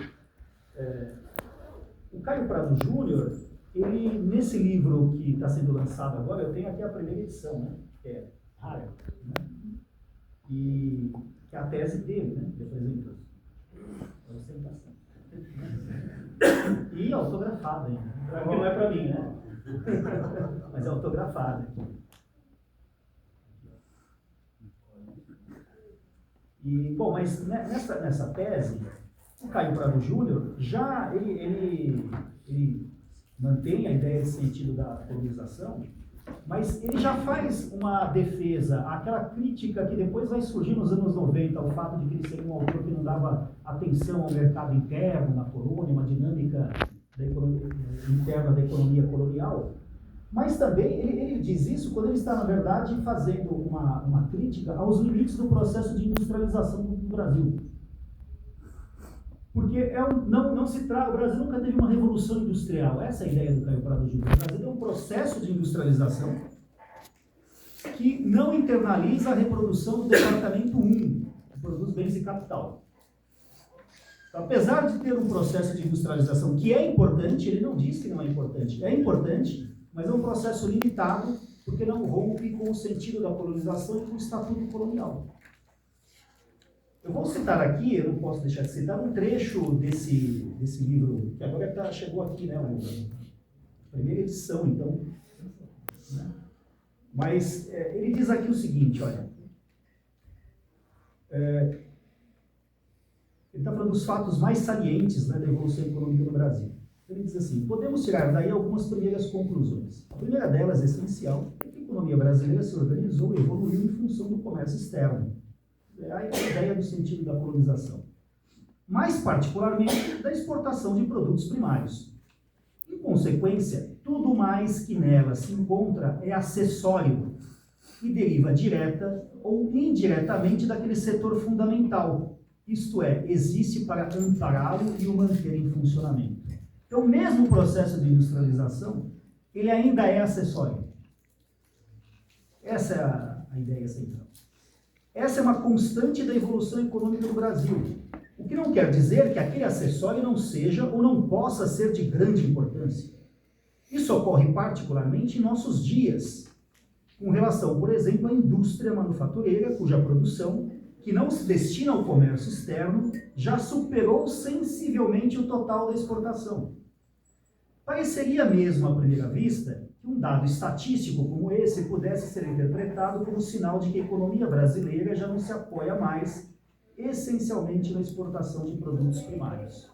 O Caio Prado Júnior, ele, nesse livro que está sendo lançado agora, eu tenho aqui a primeira edição, né? Que é rara, né? E que é a tese dele, né? Que apresenta a ostentação. E autografada ainda. Porque não é para mim, né? Mas é autografada. Bom, mas nessa tese, o Caio Prado Júnior já ele mantém a ideia de sentido da colonização, mas ele já faz uma defesa, aquela crítica que depois vai surgir nos anos 90, o fato de que ele seria um autor que não dava atenção ao mercado interno na colônia, uma dinâmica interna da economia colonial. Mas também ele diz isso quando ele está, na verdade, fazendo uma crítica aos limites do processo de industrialização do Brasil. Porque não se trata, o Brasil nunca teve uma revolução industrial, essa é a ideia do Caio Prado Júnior. O Brasil é um processo de industrialização que não internaliza a reprodução do departamento 1, que produz bens e capital. Então, apesar de ter um processo de industrialização que é importante, ele não diz que não é importante, mas é um processo limitado, porque não rompe com o sentido da colonização e com o estatuto colonial. Eu vou citar aqui, eu não posso deixar de citar, um trecho desse livro, que agora chegou aqui, né, a primeira edição, então. Né? Mas ele diz aqui o seguinte, olha. Ele está falando dos fatos mais salientes, né, da evolução econômica no Brasil. Ele diz assim: podemos tirar daí algumas primeiras conclusões. A primeira delas, essencial, é que a economia brasileira se organizou e evoluiu em função do comércio externo. É a ideia do sentido da colonização. Mais particularmente, da exportação de produtos primários. Em consequência, tudo mais que nela se encontra é acessório e deriva direta ou indiretamente daquele setor fundamental, isto é, existe para ampará-lo e o manter em funcionamento. Então, mesmo o processo de industrialização, ele ainda é acessório. Essa é a ideia central. Essa é uma constante da evolução econômica do Brasil. O que não quer dizer que aquele acessório não seja ou não possa ser de grande importância. Isso ocorre particularmente em nossos dias, com relação, por exemplo, à indústria manufatureira, cuja produção, que não se destina ao comércio externo, já superou sensivelmente o total da exportação. Pareceria mesmo, à primeira vista, que um dado estatístico como esse pudesse ser interpretado como sinal de que a economia brasileira já não se apoia mais essencialmente na exportação de produtos primários.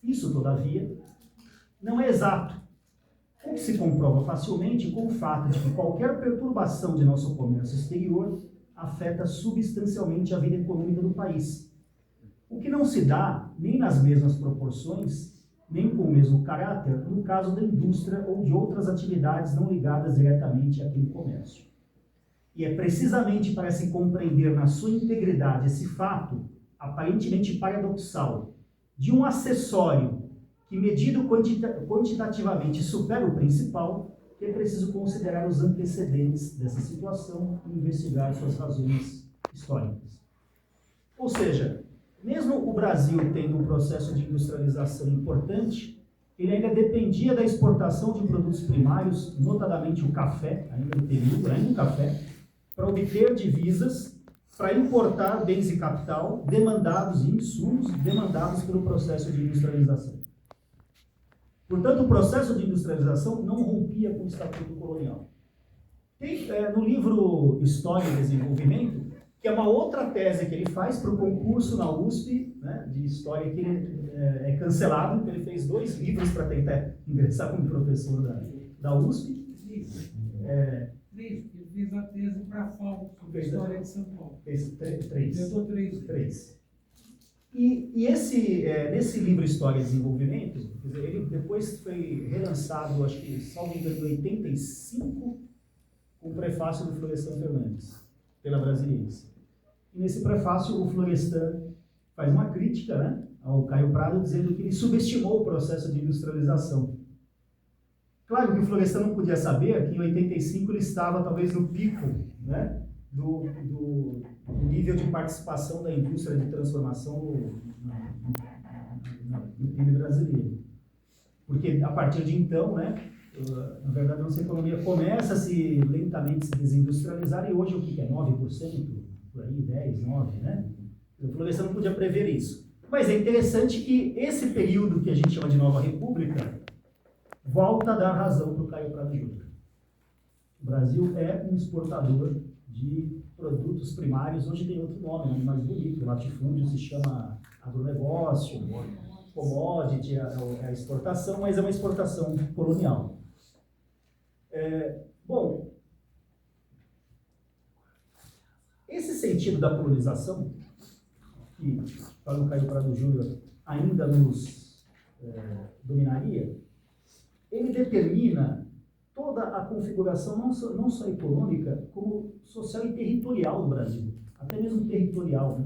Isso, todavia, não é exato, o que se comprova facilmente com o fato de que qualquer perturbação de nosso comércio exterior afeta substancialmente a vida econômica do país, o que não se dá nem nas mesmas proporções, nem com o mesmo caráter, no caso da indústria ou de outras atividades não ligadas diretamente àquele comércio. E é precisamente para se compreender na sua integridade esse fato, aparentemente paradoxal, de um acessório que, medido quantitativamente, supera o principal, que é preciso considerar os antecedentes dessa situação e investigar suas razões históricas. Ou seja, mesmo o Brasil tendo um processo de industrialização importante, ele ainda dependia da exportação de produtos primários, notadamente o café, ainda no período, ainda o café, para obter divisas, para importar bens e capital demandados, insumos demandados pelo processo de industrialização. Portanto, o processo de industrialização não rompia com o estatuto colonial. Tem, no livro História e Desenvolvimento, que é uma outra tese que ele faz para o concurso na USP, né, de História, que ele é cancelado, então ele fez 2 livros para tentar ingressar como professor da USP. Ele fez a tese para a FAO, sobre a história de São Paulo. Fez 3. Eu dou 3. E nesse livro História e Desenvolvimento, quer dizer, ele depois foi relançado, acho que, salvo engano, em 85, com o prefácio do Florestan Fernandes, pela Brasiliense. E nesse prefácio, o Florestan faz uma crítica, né, ao Caio Prado, dizendo que ele subestimou o processo de industrialização. Claro que o Florestan não podia saber que em 85 ele estava talvez no pico, né, do nível de participação da indústria de transformação no PIB brasileiro. Porque a partir de então, né, na verdade a nossa economia começa a se lentamente se desindustrializar, e hoje o que é? 9%? Por aí, 10, 9, né? O Florestan não podia prever isso. Mas é interessante que esse período que a gente chama de Nova República volta a dar razão para o Caio Prado Júnior. O Brasil é um exportador de produtos primários. Hoje tem outro nome, mais bonito, latifúndio se chama agronegócio, commodity, é a exportação, mas é uma exportação colonial. Bom, esse sentido da colonização, que para o Caio Prado Júnior ainda nos dominaria, ele determina toda a configuração não só econômica, como social e territorial do Brasil, até mesmo territorial, né?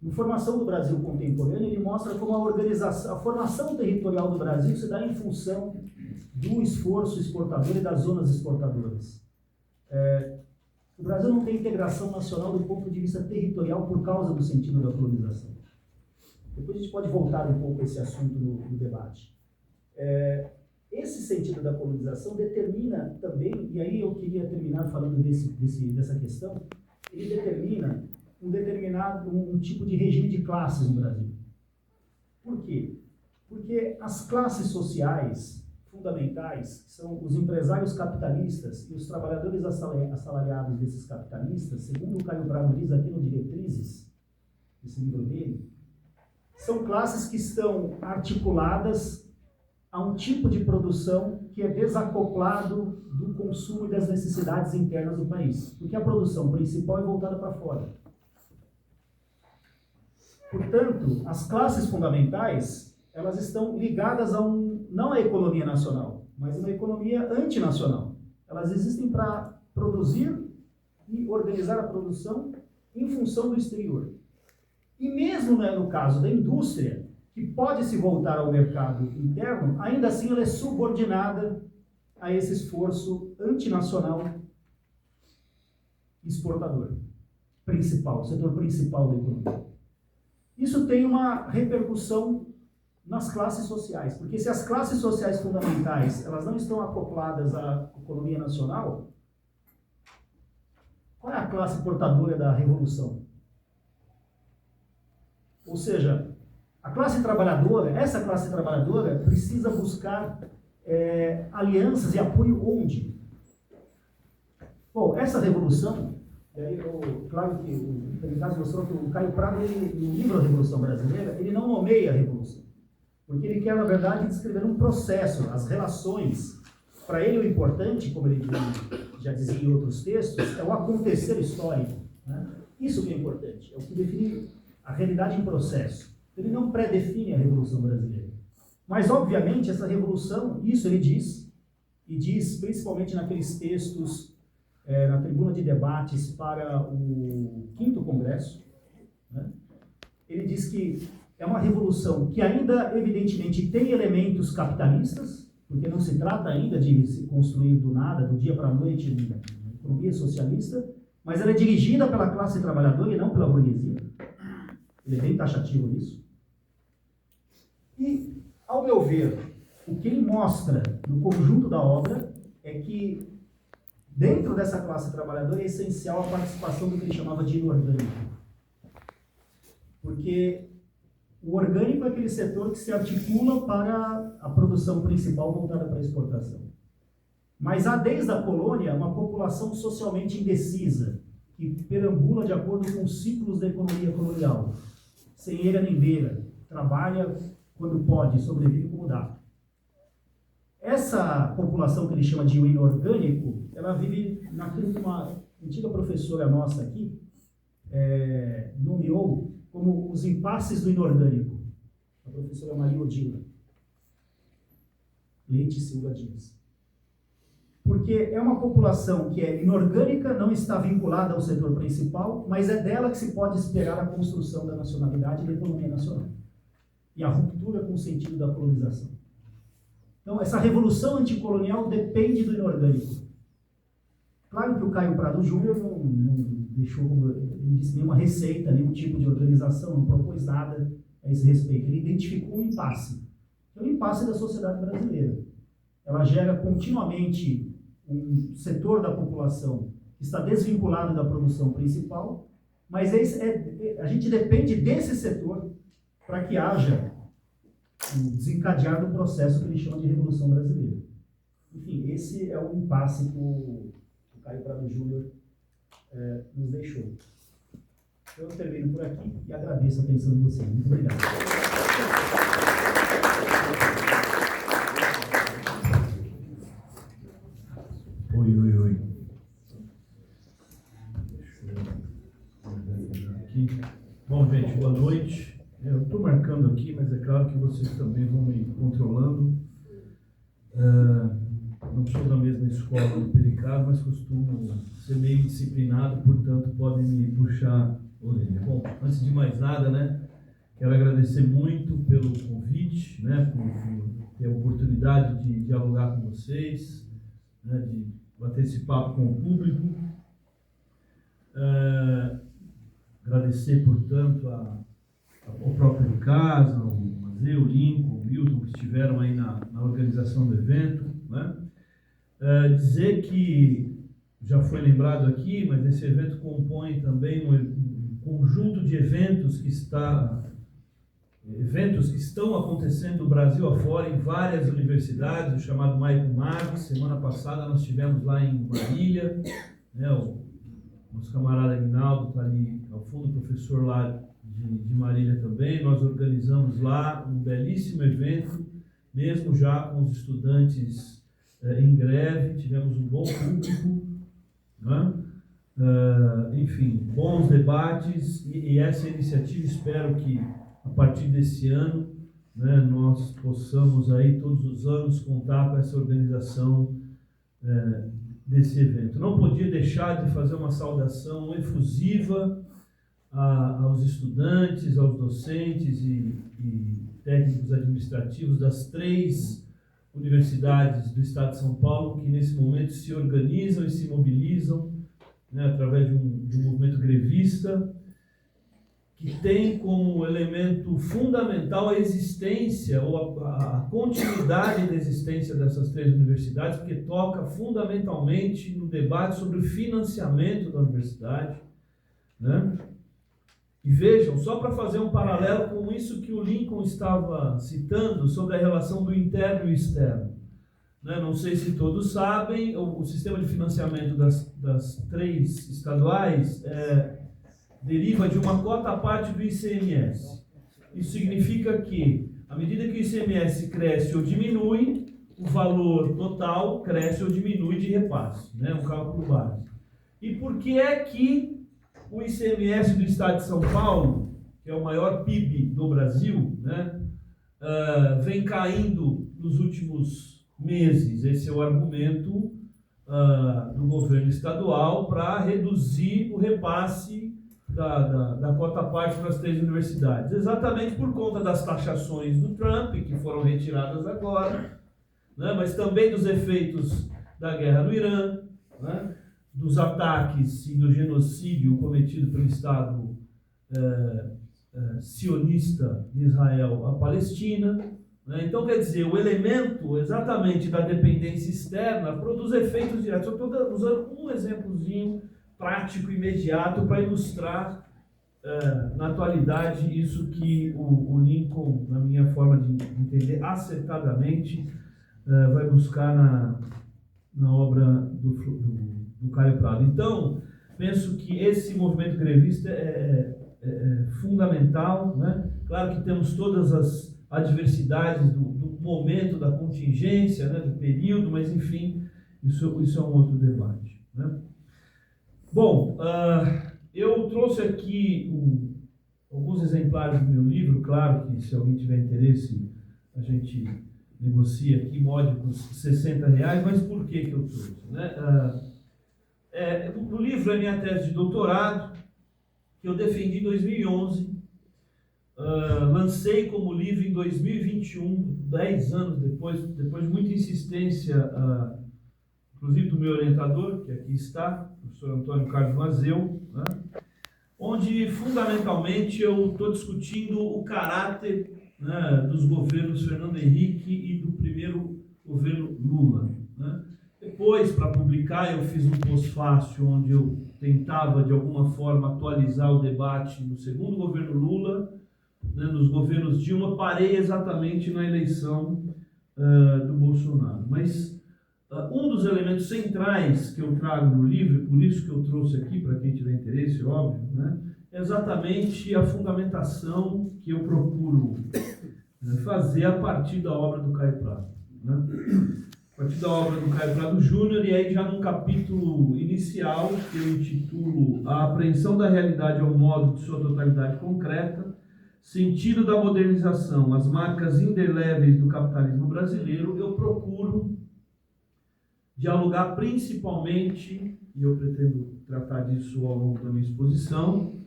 Na formação do Brasil contemporâneo, ele mostra como a formação territorial do Brasil se dá em função do esforço exportador e das zonas exportadoras. O Brasil não tem integração nacional do ponto de vista territorial por causa do sentido da colonização. Depois a gente pode voltar um pouco a esse assunto no debate. Esse sentido da colonização determina também, e aí eu queria terminar falando dessa questão, ele determina um tipo de regime de classes no Brasil. Por quê? Porque as classes sociais fundamentais, que são os empresários capitalistas e os trabalhadores assalariados desses capitalistas, segundo o Caio Prado diz aqui no Diretrizes, esse livro dele, são classes que estão articuladas a um tipo de produção que é desacoplado do consumo e das necessidades internas do país, porque a produção principal é voltada para fora. Portanto, as classes fundamentais, elas estão ligadas não à economia nacional, mas a uma economia antinacional. Elas existem para produzir e organizar a produção em função do exterior. E mesmo no caso da indústria, que pode se voltar ao mercado interno, ainda assim ela é subordinada a esse esforço antinacional exportador principal, o setor principal da economia. Isso tem uma repercussão nas classes sociais, porque se as classes sociais fundamentais elas não estão acopladas à economia nacional, qual é a classe portadora da revolução? Ou seja, essa classe trabalhadora precisa buscar alianças e apoio onde? Bom, essa revolução, claro que o caso mostrou que o Caio Prado, no livro A Revolução Brasileira, ele não nomeia a revolução, porque ele quer, na verdade, descrever um processo, as relações. Para ele, o importante, como ele já dizia em outros textos, é o acontecer histórico, né? Isso que é importante, é o que define a realidade em processo. Ele não predefine a Revolução Brasileira. Mas, obviamente, essa revolução, isso ele diz, e diz principalmente naqueles textos na tribuna de debates para o 5º Congresso, né? Ele diz que é uma revolução que ainda, evidentemente, tem elementos capitalistas, porque não se trata ainda de se construir do nada, do dia para a noite, uma economia socialista, mas ela é dirigida pela classe trabalhadora e não pela burguesia. Ele é bem taxativo nisso. E, ao meu ver, o que ele mostra no conjunto da obra é que, dentro dessa classe trabalhadora, é essencial a participação do que ele chamava de inorgânico. Porque o orgânico é aquele setor que se articula para a produção principal voltada para a exportação. Mas há, desde a colônia, uma população socialmente indecisa, que perambula de acordo com os ciclos da economia colonial. Sem eira nem beira, trabalha quando pode, sobrevive como dá. Essa população que ele chama de inorgânico, ela vive naquilo que uma antiga professora nossa aqui nomeou como os impasses do inorgânico. A professora Maria Odila Leite Silva Dias. Porque é uma população que é inorgânica, não está vinculada ao setor principal, mas é dela que se pode esperar a construção da nacionalidade e da economia nacional. E a ruptura com o sentido da colonização. Então, essa revolução anticolonial depende do inorgânico. Claro que o Caio Prado Júnior não deixou, como ele disse, nenhuma receita, nenhum tipo de organização, não propôs nada a esse respeito. Ele identificou um impasse. É o impasse da sociedade brasileira. Ela gera continuamente um setor da população que está desvinculado da produção principal, mas a gente depende desse setor para que haja o desencadear do processo que ele chama de Revolução Brasileira. Enfim, esse é o impasse que o Caio Prado Júnior nos deixou. Eu termino por aqui e agradeço a atenção de vocês. Muito obrigado. Oi. Aqui. Bom, gente, boa noite. Eu estou marcando aqui, mas é claro que vocês também vão me controlando. Não sou da mesma escola do Pericado, mas costumo ser meio disciplinado, portanto podem me puxar a orelha. Bom, antes de mais nada, né, quero agradecer muito pelo convite, né, por ter a oportunidade de dialogar com vocês, né, de bater esse papo com o público. Agradecer, portanto, ao próprio Ricardo, ao Mazeu, o Lincoln, o Milton, que estiveram aí na organização do evento, né? Dizer que, já foi lembrado aqui, mas esse evento compõe também um conjunto de eventos que estão acontecendo no Brasil afora, em várias universidades, o chamado Maico Mag. Semana passada nós estivemos lá em Marília, né? O nosso camarada Aguinaldo está ali ao fundo, professor lá de Marília também. Nós organizamos lá um belíssimo evento, mesmo já com os estudantes em greve, tivemos um bom público, né? Enfim, bons debates, e essa iniciativa, espero que a partir desse ano, né, nós possamos aí todos os anos contar com essa organização desse evento. Não podia deixar de fazer uma saudação efusiva aos estudantes, aos docentes e técnicos administrativos das 3 universidades do Estado de São Paulo, que nesse momento se organizam e se mobilizam, né, através de um movimento grevista, que tem como elemento fundamental a existência ou a continuidade da existência dessas 3 universidades, porque toca fundamentalmente no debate sobre o financiamento da universidade, né? E vejam, só para fazer um paralelo com isso que o Lincoln estava citando sobre a relação do interno e externo, né? Não sei se todos sabem, o sistema de financiamento das 3 estaduais deriva de uma cota à parte do ICMS. Isso significa que, à medida que o ICMS cresce ou diminui, o valor total cresce ou diminui de repasse, né? Um cálculo básico. E por que é que o ICMS do Estado de São Paulo, que é o maior PIB do Brasil, né, vem caindo nos últimos meses? Esse é o argumento do governo estadual para reduzir o repasse da cota parte para as 3 universidades. Exatamente por conta das taxações do Trump, que foram retiradas agora, né, mas também dos efeitos da guerra no Irã, né, dos ataques e do genocídio cometido pelo Estado sionista de Israel à Palestina, né? Então, quer dizer, o elemento exatamente da dependência externa produz efeitos diretos. Eu estou usando um exemplozinho prático, imediato, para ilustrar na atualidade isso que o Lincoln, na minha forma de entender, acertadamente vai buscar na obra do Caio Prado. Então, penso que esse movimento grevista é fundamental, né? Claro que temos todas as adversidades do momento, da contingência, né? Do período, mas enfim, isso é um outro debate, né? Bom, eu trouxe aqui alguns exemplares do meu livro. Claro que se alguém tiver interesse, a gente negocia aqui módicos R$60, mas por que eu trouxe, né? O livro é minha tese de doutorado, que eu defendi em 2011, lancei como livro em 2021, 10 anos depois de muita insistência, inclusive do meu orientador, que aqui está, o professor Antônio Carlos Mazeu, né? Onde fundamentalmente eu estou discutindo o caráter, né, dos governos Fernando Henrique e do primeiro governo Lula, né? Depois, para publicar, eu fiz um pós-fácil onde eu tentava, de alguma forma, atualizar o debate no segundo governo Lula, né, nos governos Dilma. Parei exatamente na eleição do Bolsonaro. Mas Um dos elementos centrais que eu trago no livro, por isso que eu trouxe aqui, para quem tiver interesse, óbvio, né, é exatamente a fundamentação que eu procuro fazer a partir da obra do Caio Prado. Né? A partir da obra do Caio Prado Júnior, e aí já num capítulo inicial, que eu intitulo A Apreensão da Realidade ao Modo de Sua Totalidade Concreta, Sentido da Modernização, as marcas indeléveis do capitalismo brasileiro, eu procuro dialogar principalmente, e eu pretendo tratar disso ao longo da minha exposição,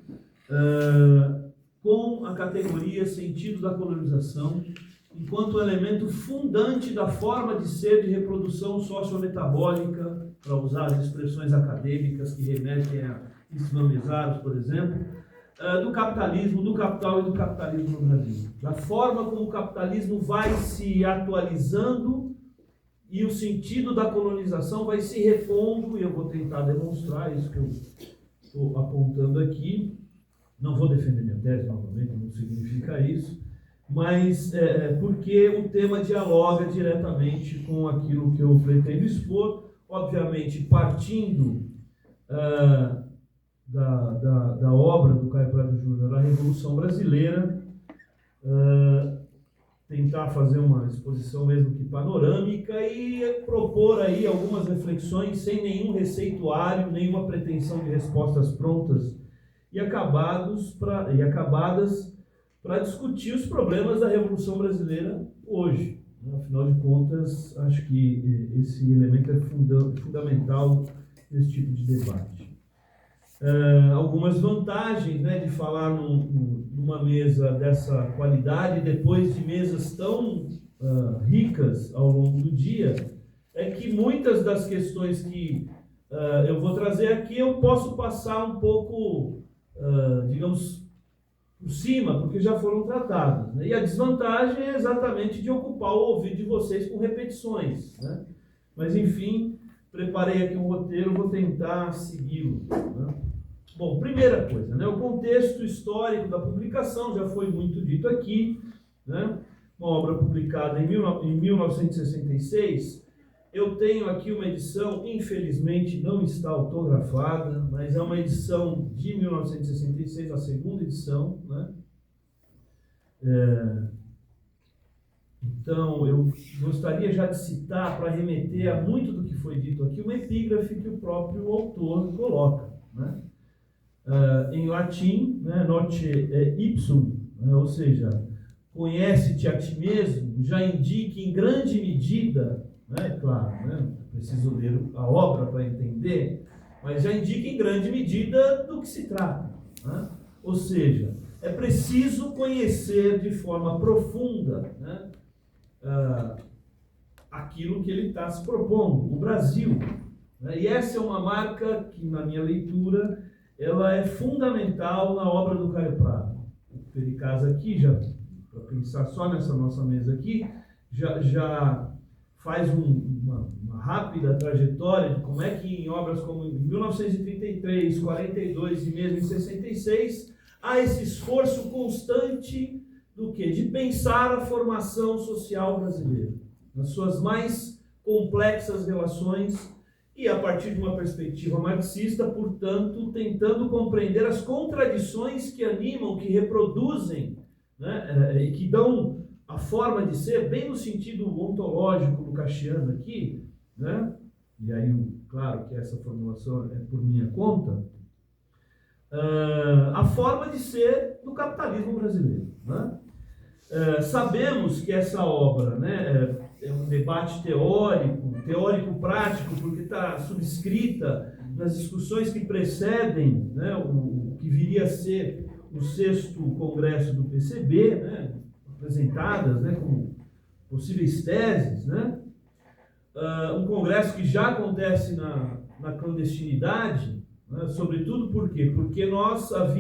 com a categoria sentido da colonização, enquanto elemento fundante da forma de ser de reprodução sociometabólica, para usar as expressões acadêmicas que remetem a Ismael Mesaros, por exemplo, do capitalismo, do capital e do capitalismo no Brasil. Da forma como o capitalismo vai se atualizando e o sentido da colonização vai se repondo, e eu vou tentar demonstrar isso que eu estou apontando aqui. Não vou defender minha tese novamente, não significa isso, mas porque o tema dialoga diretamente com aquilo que eu pretendo expor, obviamente partindo da obra do Caio Prado Júnior, A Revolução Brasileira, tentar fazer uma exposição mesmo que panorâmica e propor aí algumas reflexões sem nenhum receituário, nenhuma pretensão de respostas prontas e acabadas para discutir os problemas da Revolução Brasileira hoje. Afinal de contas, acho que esse elemento é fundamental nesse tipo de debate. Algumas vantagens, né, de falar numa mesa dessa qualidade, depois de mesas tão ricas ao longo do dia, é que muitas das questões que eu vou trazer aqui eu posso passar um pouco, digamos, por cima, porque já foram tratadas, né? E a desvantagem é exatamente de ocupar o ouvido de vocês com repetições, né? Mas, enfim, preparei aqui um roteiro, vou tentar segui-lo, né? Bom, primeira coisa, né? O contexto histórico da publicação já foi muito dito aqui, né? Uma obra publicada em 1966. Eu tenho aqui uma edição, infelizmente não está autografada, mas é uma edição de 1966, a segunda edição, né? Então, eu gostaria já de citar, para remeter a muito do que foi dito aqui, uma epígrafe que o próprio autor coloca, né? Em latim, né, note ipsum, né, ou seja, conhece-te a ti mesmo, já indica em grande medida, né, claro, né, preciso ler a obra para entender, mas já indica em grande medida do que se trata, né? Ou seja, é preciso conhecer de forma profunda, né, aquilo que ele está se propondo, o Brasil, né? E essa é uma marca que, na minha leitura, ela é fundamental na obra do Caio Prado. O Pericaz aqui, já para pensar só nessa nossa mesa aqui, já faz uma rápida trajetória de como é que em obras como em 1933, 42 e mesmo em 66, há esse esforço constante do quê? De pensar a formação social brasileira, nas suas mais complexas relações, e a partir de uma perspectiva marxista, portanto, tentando compreender as contradições que animam, que reproduzem, né, e que dão a forma de ser, bem no sentido ontológico lucasiano aqui, né? E aí, claro que essa formulação é por minha conta, a forma de ser do capitalismo brasileiro, né? Sabemos que essa obra, né, é um debate teórico-prático, porque está subscrita nas discussões que precedem, né, o que viria a ser o 6º Congresso do PCB, né, apresentadas, né, como possíveis teses, né? Um congresso que já acontece na clandestinidade, né, sobretudo por quê? Porque nós o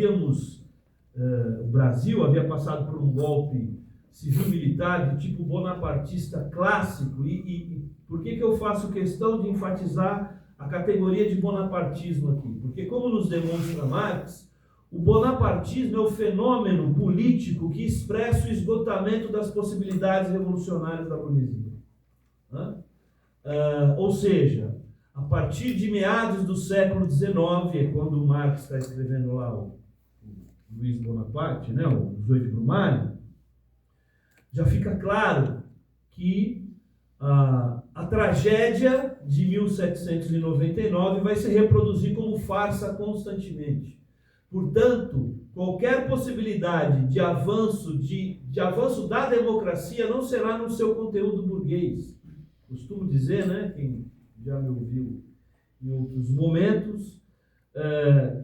Brasil havia passado por um golpe civil-militar de tipo bonapartista clássico, e por que eu faço questão de enfatizar a categoria de bonapartismo aqui? Porque, como nos demonstra Marx, o bonapartismo é o fenômeno político que expressa o esgotamento das possibilidades revolucionárias da burguesia. Ou seja, a partir de meados do século XIX, é quando o Marx está escrevendo lá o Luiz Bonaparte, né, o 18 de Brumário, já fica claro que a tragédia de 1799 vai se reproduzir como farsa constantemente. Portanto, qualquer possibilidade de avanço da democracia não será no seu conteúdo burguês. Costumo dizer, né, quem já me ouviu em outros momentos,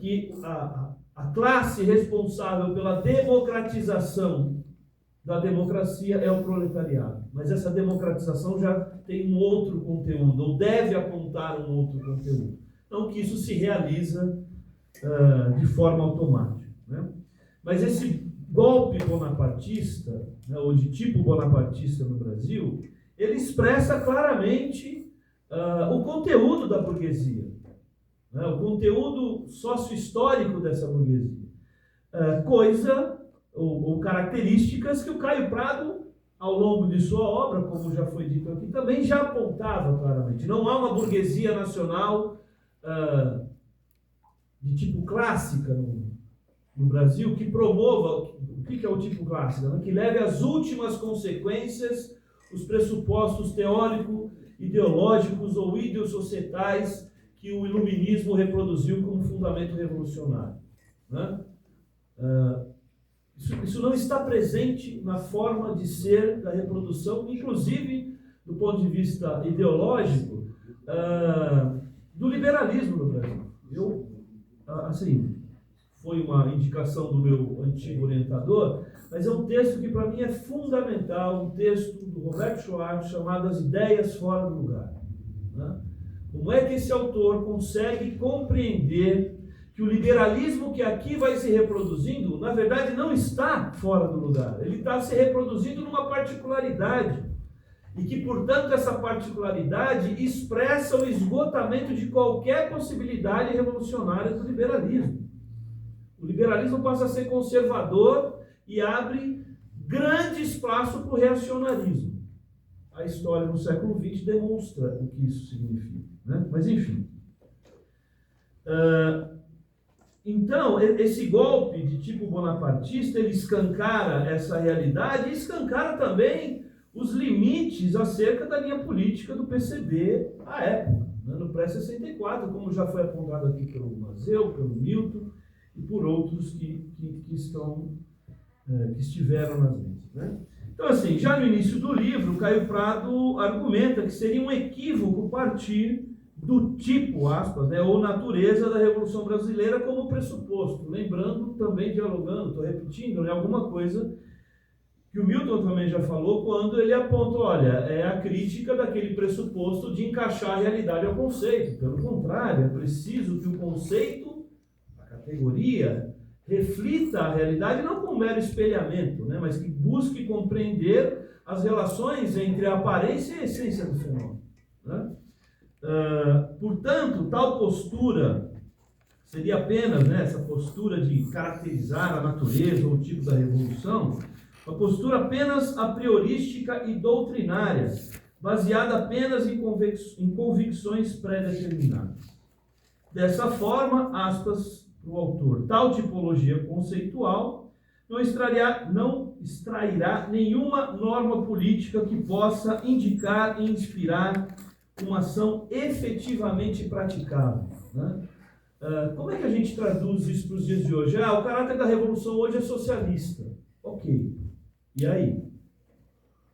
que a classe responsável pela democratização da democracia é o proletariado. Mas essa democratização já tem um outro conteúdo, ou deve apontar um outro conteúdo. Não que isso se realiza de forma automática, né? Mas esse golpe bonapartista, né, ou de tipo bonapartista no Brasil, ele expressa claramente o conteúdo da burguesia, né, o conteúdo sócio-histórico dessa burguesia. Ou características que o Caio Prado, ao longo de sua obra, como já foi dito aqui, também já apontava claramente. Não há uma burguesia nacional de tipo clássica no Brasil que promova, o que é o tipo clássico? Né? Que leve às últimas consequências os pressupostos teórico-ideológicos ou ideossocietais que o iluminismo reproduziu como fundamento revolucionário. Né? Isso não está presente na forma de ser da reprodução, inclusive do ponto de vista ideológico, do liberalismo no Brasil. Foi uma indicação do meu antigo orientador, mas é um texto que para mim é fundamental, um texto do Roberto Schwartz chamado As Ideias Fora do Lugar. Né? Como é que esse autor consegue compreender que o liberalismo que aqui vai se reproduzindo, na verdade, não está fora do lugar. Ele está se reproduzindo numa particularidade. E que, portanto, essa particularidade expressa o esgotamento de qualquer possibilidade revolucionária do liberalismo. O liberalismo passa a ser conservador e abre grande espaço para o reacionarismo. A história no século XX demonstra o que isso significa, né? Mas, enfim. Então, esse golpe de tipo bonapartista, ele escancara essa realidade e escancara também os limites acerca da linha política do PCB à época, né, no pré-64, como já foi apontado aqui pelo Mazeu, pelo Milton e por outros que estiveram nas mesas. Né? Então, assim, já no início do livro, Caio Prado argumenta que seria um equívoco partir do tipo, aspas, né, ou natureza da Revolução Brasileira como pressuposto. Lembrando, também dialogando, estou repetindo, né, alguma coisa que o Milton também já falou quando ele aponta, olha, é a crítica daquele pressuposto de encaixar a realidade ao conceito. Pelo contrário, é preciso que o conceito, a categoria, reflita a realidade não como mero espelhamento, né, mas que busque compreender as relações entre a aparência e a essência do fenômeno. Né? Portanto, tal postura seria apenas, né, essa postura de caracterizar a natureza ou o tipo da revolução, uma postura apenas a priorística e doutrinária, baseada apenas em convicções pré-determinadas. Dessa forma, aspas para o autor, tal tipologia conceitual não extrairá nenhuma norma política que possa indicar e inspirar uma ação efetivamente praticável. Né? Como é que a gente traduz isso para os dias de hoje? O caráter da revolução hoje é socialista. Ok. E aí?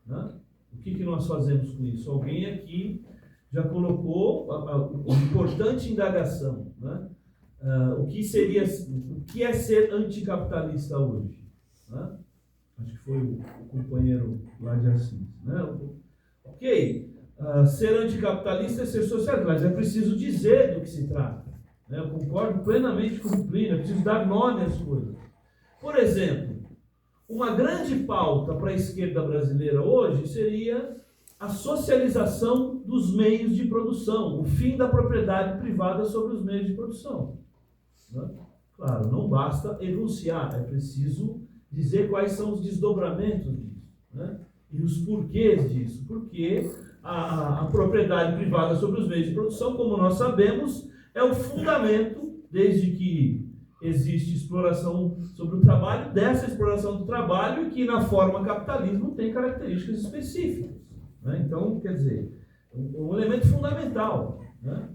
Né? O que nós fazemos com isso? Alguém aqui já colocou uma importante indagação. Né? O que é ser anticapitalista hoje? Né? Acho que foi o companheiro lá de Assis. Né? Ok. Ser anticapitalista é ser socialista, mas é preciso dizer do que se trata. Né? Eu concordo plenamente com o Plínio, é preciso dar nome às coisas. Por exemplo, uma grande pauta para a esquerda brasileira hoje seria a socialização dos meios de produção, o fim da propriedade privada sobre os meios de produção. Né? Claro, não basta enunciar, é preciso dizer quais são os desdobramentos disso, né? E os porquês disso. Porque a propriedade privada sobre os meios de produção, como nós sabemos, é o fundamento, desde que existe exploração sobre o trabalho, dessa exploração do trabalho, que na forma capitalismo tem características específicas, né? Então, quer dizer, um elemento fundamental, né?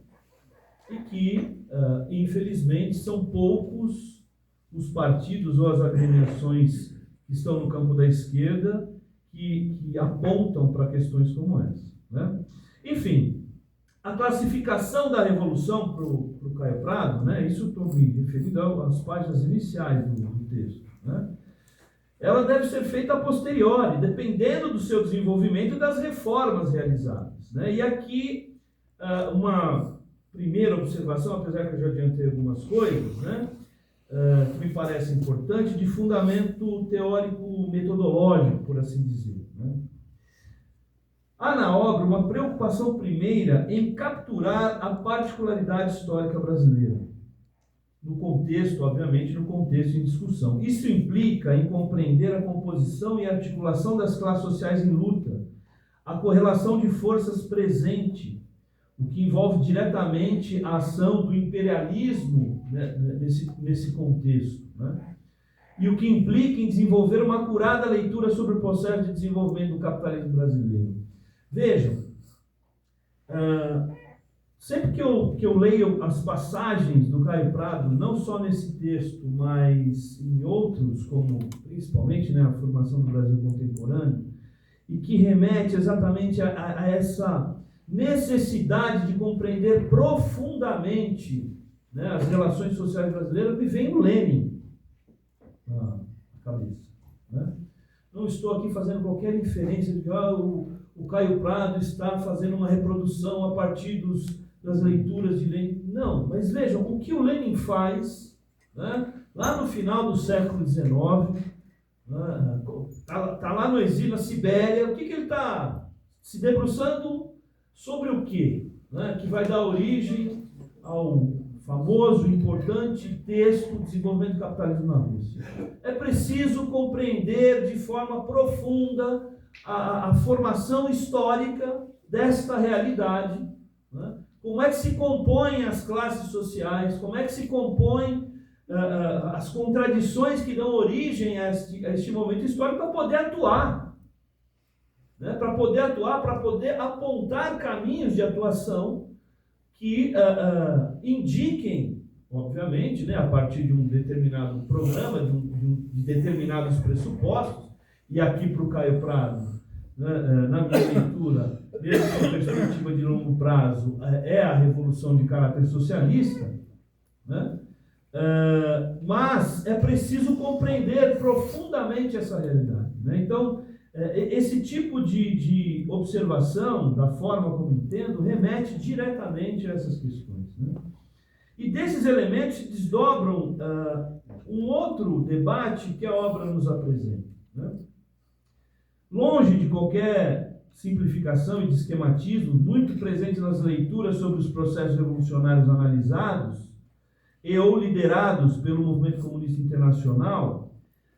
E que, infelizmente, são poucos os partidos ou as agremiações que estão no campo da esquerda que apontam para questões como essa, né? Enfim, a classificação da Revolução para o Caio Prado, né, isso estou me referindo às páginas iniciais do texto, né, ela deve ser feita a posteriori, dependendo do seu desenvolvimento e das reformas realizadas, né? E aqui, uma primeira observação, apesar que eu já adiantei algumas coisas, né, que me parece importante, de fundamento teórico-metodológico, por assim dizer, né? Há na obra uma preocupação primeira em capturar a particularidade histórica brasileira, no contexto, obviamente, no contexto em discussão. Isso implica em compreender a composição e articulação das classes sociais em luta, a correlação de forças presente, o que envolve diretamente a ação do imperialismo, né, nesse contexto, né? E o que implica em desenvolver uma acurada leitura sobre o processo de desenvolvimento do capitalismo brasileiro. Vejam, sempre que eu leio as passagens do Caio Prado, não só nesse texto, mas em outros, como principalmente, né, a formação do Brasil contemporâneo, e que remete exatamente a essa necessidade de compreender profundamente, né, as relações sociais brasileiras, me vem o Lenin na cabeça, né? Não estou aqui fazendo qualquer inferência de que o Caio Prado está fazendo uma reprodução a partir das leituras de Lenin. Não, mas vejam, o que o Lenin faz, né, lá no final do século XIX, está lá no exílio, na Sibéria, o que ele está se debruçando sobre o quê? Né, que vai dar origem ao famoso, importante texto Desenvolvimento do Capitalismo na Rússia. É preciso compreender de forma profunda a formação histórica desta realidade, né? Como é que se compõem as classes sociais, como é que se compõem as contradições que dão origem a este momento histórico para poder atuar, né? Para poder apontar caminhos de atuação que indiquem, obviamente, né, a partir de um determinado programa, de determinados pressupostos, e aqui para o Caio Prado, né, na minha leitura, mesmo com perspectiva de longo prazo, é a revolução de caráter socialista, né? Mas é preciso compreender profundamente essa realidade, né? Então, esse tipo de observação, da forma como entendo, remete diretamente a essas questões, né? E desses elementos se desdobram um outro debate que a obra nos apresenta, né? Longe de qualquer simplificação e de esquematismo, muito presente nas leituras sobre os processos revolucionários analisados e ou liderados pelo movimento comunista internacional,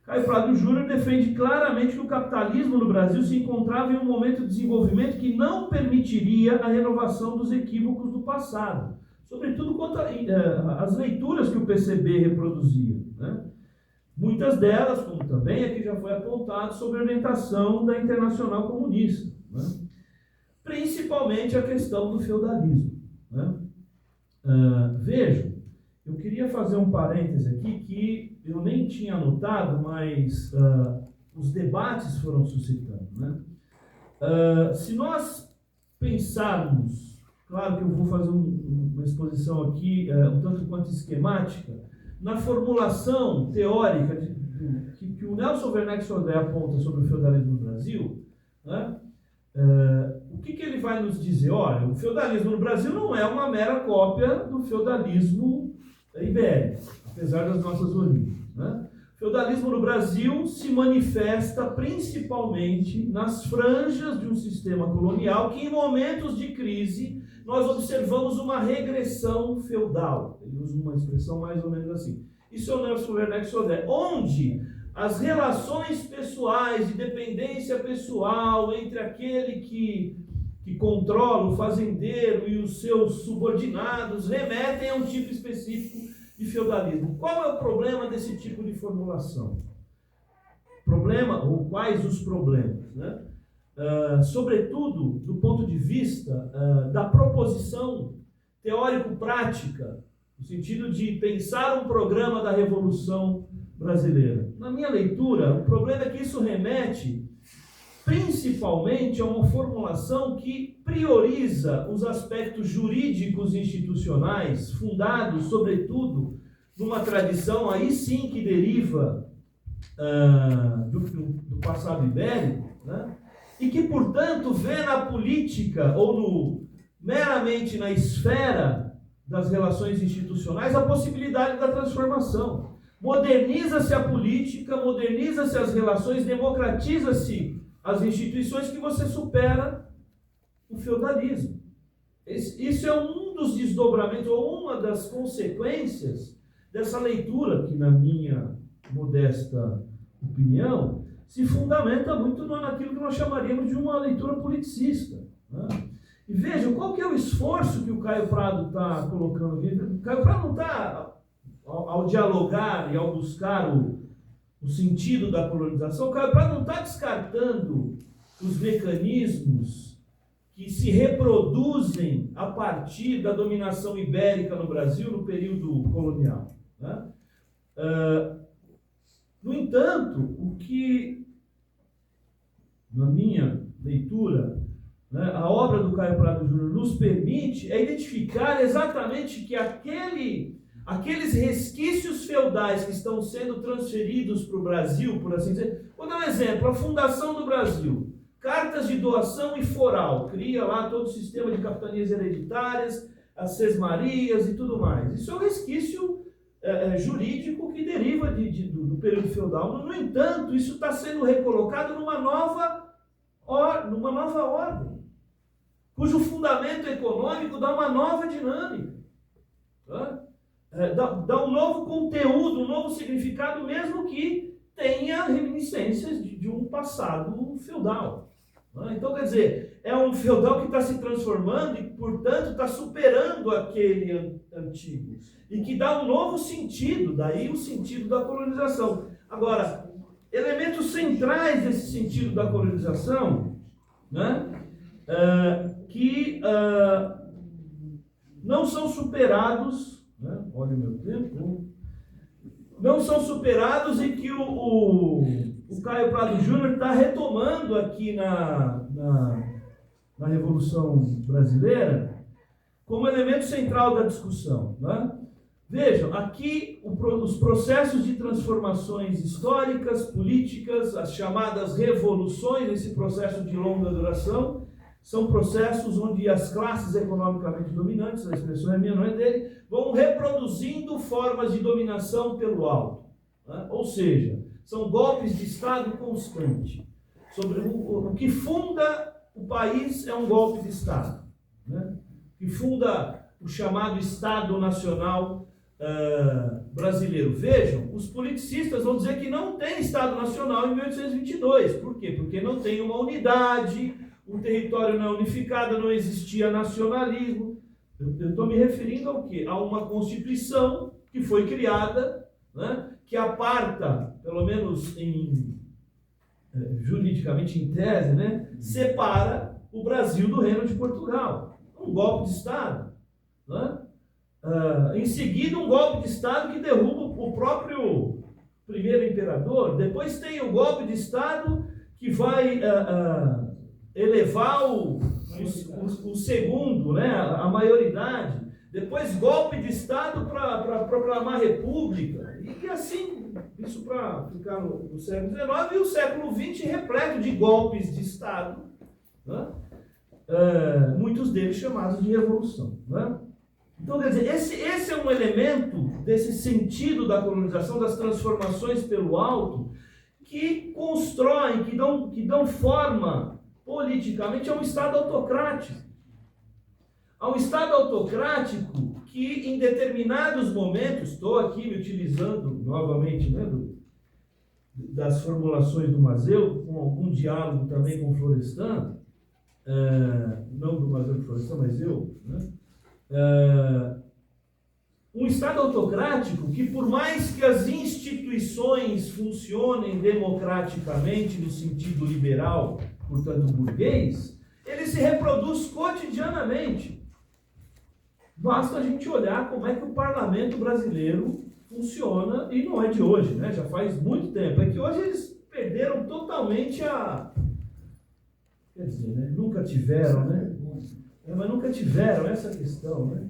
Caio Prado Júnior defende claramente que o capitalismo no Brasil se encontrava em um momento de desenvolvimento que não permitiria a renovação dos equívocos do passado, sobretudo quanto às leituras que o PCB reproduzia, né? Muitas delas, como também aqui já foi apontado, sobre a orientação da Internacional Comunista, né? Principalmente a questão do feudalismo, né? Vejam, eu queria fazer um parêntese aqui que eu nem tinha anotado, mas os debates foram suscitando, né? Se nós pensarmos, claro que eu vou fazer uma exposição aqui um tanto quanto esquemática, na formulação teórica que o Nelson Werneck Sodré aponta sobre o feudalismo no Brasil, né? O que ele vai nos dizer? Olha, o feudalismo no Brasil não é uma mera cópia do feudalismo ibérico, apesar das nossas origens, né? O feudalismo no Brasil se manifesta principalmente nas franjas de um sistema colonial que, em momentos de crise, nós observamos uma regressão feudal. Ele usa uma expressão mais ou menos assim. Isso é o Nelson Werneck Sodré, onde as relações pessoais, de dependência pessoal entre aquele que que controla o fazendeiro e os seus subordinados, remetem a um tipo específico de feudalismo. Qual é o problema desse tipo de formulação? Problema, ou quais os problemas, né? Sobretudo do ponto de vista da proposição teórico-prática, no sentido de pensar um programa da Revolução Brasileira. Na minha leitura, o problema é que isso remete principalmente a uma formulação que prioriza os aspectos jurídicos e institucionais, fundados, sobretudo, numa tradição aí sim que deriva do passado ibérico, né? E que, portanto, vê na política ou meramente na esfera das relações institucionais a possibilidade da transformação. Moderniza-se a política, moderniza-se as relações, democratiza-se as instituições, que você supera o feudalismo. Isso é um dos desdobramentos, ou uma das consequências dessa leitura, que na minha modesta opinião, se fundamenta muito naquilo que nós chamaríamos de uma leitura politicista, né? E vejam, qual que é o esforço que o Caio Prado está colocando aqui. O Caio Prado não está, ao dialogar e ao buscar o sentido da colonização, o Caio Prado não está descartando os mecanismos que se reproduzem a partir da dominação ibérica no Brasil no período colonial, né? No entanto, o que, na minha leitura, né, a obra do Caio Prado Júnior nos permite é identificar exatamente que aqueles resquícios feudais que estão sendo transferidos para o Brasil, por assim dizer. Vou dar um exemplo: a fundação do Brasil, cartas de doação e foral, cria lá todo o sistema de capitanias hereditárias, as sesmarias e tudo mais. Isso é um resquício jurídico que deriva do período feudal. No entanto, isso está sendo recolocado numa nova ordem, cujo fundamento econômico dá uma nova dinâmica, tá? Dá um novo conteúdo, um novo significado, mesmo que tenha reminiscências de um passado feudal. Então, quer dizer, é um feudal que está se transformando e, portanto, está superando aquele antigo, e que dá um novo sentido, daí o sentido da colonização. Agora, elementos centrais desse sentido da colonização, né, que não são superados, né, olha o meu tempo, não são superados, e que o Caio Prado Júnior está retomando aqui na Revolução Brasileira como elemento central da discussão, né? Vejam, aqui os processos de transformações históricas, políticas, as chamadas revoluções, esse processo de longa duração, são processos onde as classes economicamente dominantes, a expressão é minha, não é dele, vão reproduzindo formas de dominação pelo alto, né? Ou seja, são golpes de Estado constante. Sobre o que funda o país é um golpe de Estado, né? O que funda o chamado Estado Nacional brasileiro. Vejam, os politicistas vão dizer que não tem Estado Nacional em 1822. Por quê? Porque não tem uma unidade, o território não é unificado, não existia nacionalismo. Eu estou me referindo ao quê? A uma Constituição que foi criada, né, que aparta, pelo menos juridicamente em tese, né, separa o Brasil do Reino de Portugal. Um golpe de Estado, né? Em seguida, um golpe de Estado que derruba o próprio primeiro imperador. Depois tem o golpe de Estado que vai elevar o segundo, né, a maioridade. Depois, golpe de Estado para proclamar república. E assim, isso para ficar no século XIX, e o século XX repleto de golpes de Estado, né? Muitos deles chamados de revolução, né? Então, quer dizer, esse é um elemento desse sentido da colonização, das transformações pelo alto, que constroem, que dão forma politicamente a um Estado autocrático. A um Estado autocrático que, em determinados momentos, estou aqui me utilizando novamente, né, das formulações do Mazeu, com algum diálogo também com o Florestan, não do Mazur Florestan, mas eu, né? Um Estado autocrático que, por mais que as instituições funcionem democraticamente no sentido liberal, portanto burguês, ele se reproduz cotidianamente. Basta a gente olhar como é que o parlamento brasileiro funciona, e não é de hoje, né? Já faz muito tempo. É que hoje eles perderam totalmente quer dizer, né? Nunca tiveram, né? Mas nunca tiveram essa questão, né?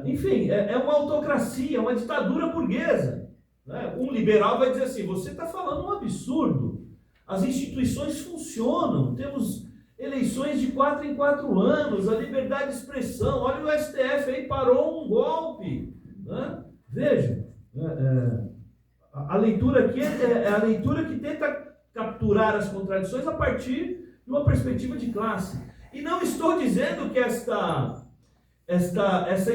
Enfim, é uma autocracia, uma ditadura burguesa, né? Um liberal vai dizer assim, você está falando um absurdo. As instituições funcionam, temos eleições de 4 em 4 anos, a liberdade de expressão, olha o STF aí, parou um golpe, né? Vejam, a leitura aqui é a leitura que tenta capturar as contradições a partir de uma perspectiva de classe. E não estou dizendo que essa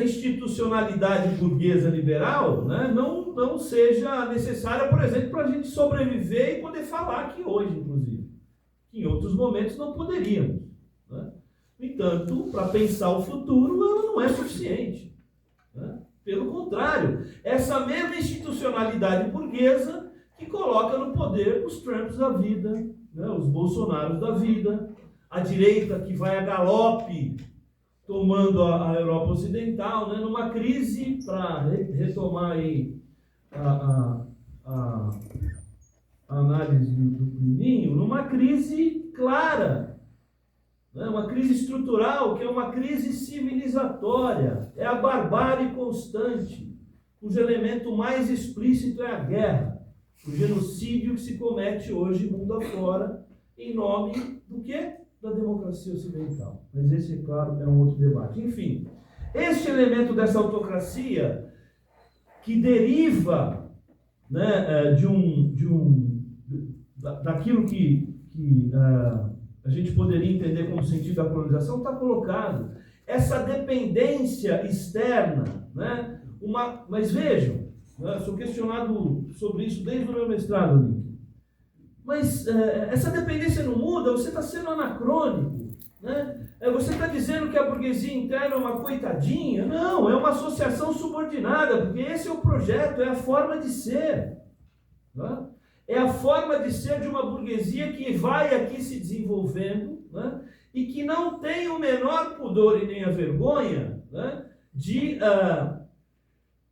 institucionalidade burguesa liberal, né, não seja necessária, por exemplo, para a gente sobreviver e poder falar aqui hoje, inclusive. Em outros momentos não poderíamos. Né? No entanto, para pensar o futuro, ela não é suficiente. Né? Pelo contrário, essa mesma institucionalidade burguesa que coloca no poder os Trumps da vida, né, os Bolsonaros da vida, a direita que vai a galope tomando a Europa Ocidental, né, numa crise, para retomar aí a análise do Plininho, numa crise clara, né, uma crise estrutural, que é uma crise civilizatória, é a barbárie constante, cujo elemento mais explícito é a guerra, o genocídio que se comete hoje mundo afora, em nome do quê? Da democracia ocidental. Mas esse, é claro, é um outro debate. Enfim, este elemento dessa autocracia que deriva, né, daquilo que a gente poderia entender como sentido da colonização, está colocado. Essa dependência externa, né, mas vejam, né, sou questionado sobre isso desde o meu mestrado, Link. Mas essa dependência não muda, você está sendo anacrônico, né? Você está dizendo que a burguesia interna é uma coitadinha? Não, é uma associação subordinada, porque esse é o projeto, é a forma de ser. Né? É a forma de ser de uma burguesia que vai aqui se desenvolvendo, né? E que não tem o menor pudor e nem a vergonha, né,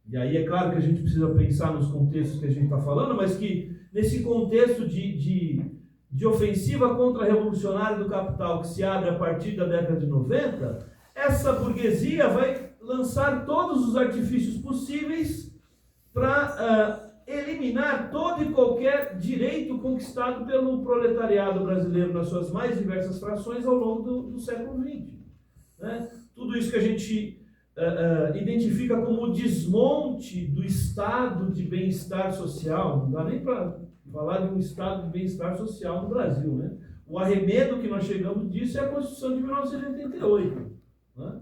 e aí é claro que a gente precisa pensar nos contextos que a gente está falando, mas que nesse contexto de ofensiva contra-revolucionária do capital que se abre a partir da década de 90, essa burguesia vai lançar todos os artifícios possíveis para eliminar todo e qualquer direito conquistado pelo proletariado brasileiro nas suas mais diversas frações ao longo do século XX. Né? Tudo isso que a gente identifica como o desmonte do estado de bem-estar social, não dá nem para falar de um estado de bem-estar social no Brasil, né? O arremedo que nós chegamos disso é a Constituição de 1988. Né?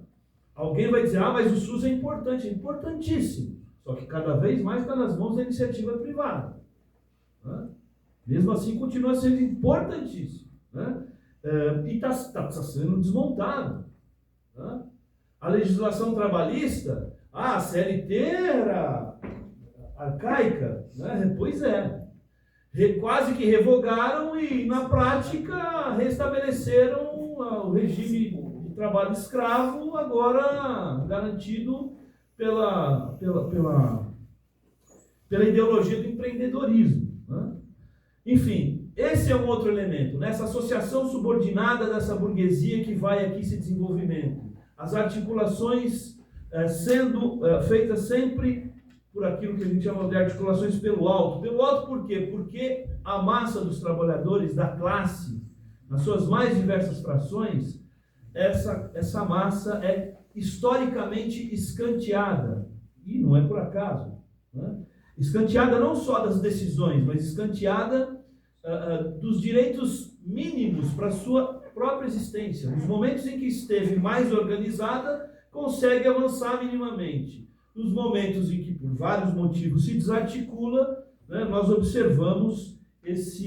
Alguém vai dizer, mas o SUS é importantíssimo, só que cada vez mais está nas mãos da iniciativa privada. Né? Mesmo assim, continua sendo importantíssimo. Né? E está sendo desmontado. Né? A legislação trabalhista, a CLT era arcaica, né? Pois é. Quase que revogaram e, na prática, restabeleceram o regime de trabalho escravo, agora garantido pela ideologia do empreendedorismo. Né? Enfim, esse é um outro elemento, né? Essa associação subordinada dessa burguesia que vai aqui se desenvolvimento. As articulações sendo feitas sempre por aquilo que a gente chama de articulações pelo alto. Pelo alto por quê? Porque a massa dos trabalhadores da classe, nas suas mais diversas frações, essa massa é historicamente escanteada. E não é por acaso. Né? Escanteada não só das decisões, mas escanteada dos direitos mínimos para a sua própria existência. Nos momentos em que esteve mais organizada, consegue avançar minimamente. Nos momentos em que, por vários motivos, se desarticula, né, nós observamos isso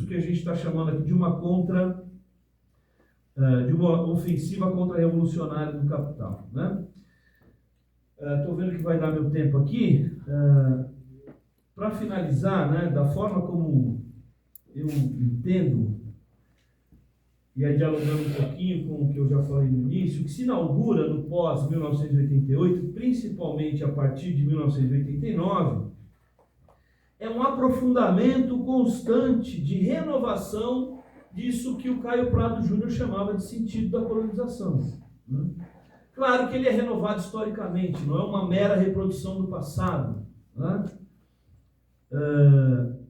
que a gente está chamando aqui de uma ofensiva contra-revolucionária do capital, né? Estou vendo que vai dar meu tempo aqui. Para finalizar, né, da forma como eu entendo, e aí dialogando um pouquinho com o que eu já falei no início, o que se inaugura no pós-1988, principalmente a partir de 1989, é um aprofundamento constante de renovação disso que o Caio Prado Júnior chamava de sentido da colonização, né? Claro que ele é renovado historicamente, não é uma mera reprodução do passado, né?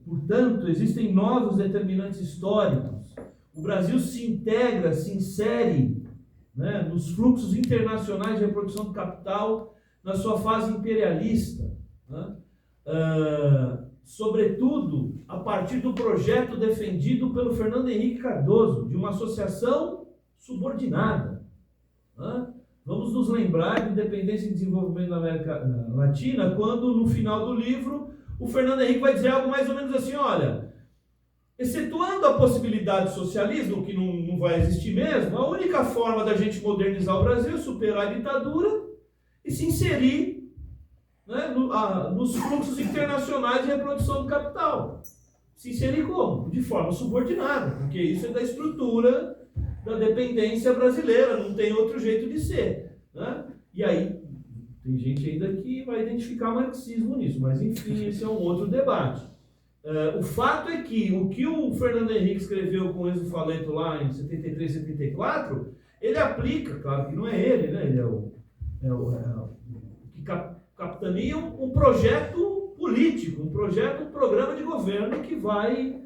Portanto, existem novos determinantes históricos. O Brasil se integra, se insere, né, nos fluxos internacionais de reprodução do capital na sua fase imperialista, né? Sobretudo a partir do projeto defendido pelo Fernando Henrique Cardoso, de uma associação subordinada, né? Vamos nos lembrar de Independência e Desenvolvimento da América Latina, quando no final do livro o Fernando Henrique vai dizer algo mais ou menos assim: olha, excetuando a possibilidade de socialismo, que não vai existir mesmo, a única forma da gente modernizar o Brasil é superar a ditadura e se inserir, né, nos fluxos internacionais de reprodução do capital. Se inserir como? De forma subordinada, porque isso é da estrutura da dependência brasileira, não tem outro jeito de ser, né? E aí, tem gente ainda que vai identificar marxismo nisso, mas enfim, esse é um outro debate. O fato é que o que o Fernando Henrique escreveu com o Enzo Faleto lá em 73, 74, ele aplica, claro que não é ele, né? Ele é o que capitaneia um projeto político, um programa de governo que vai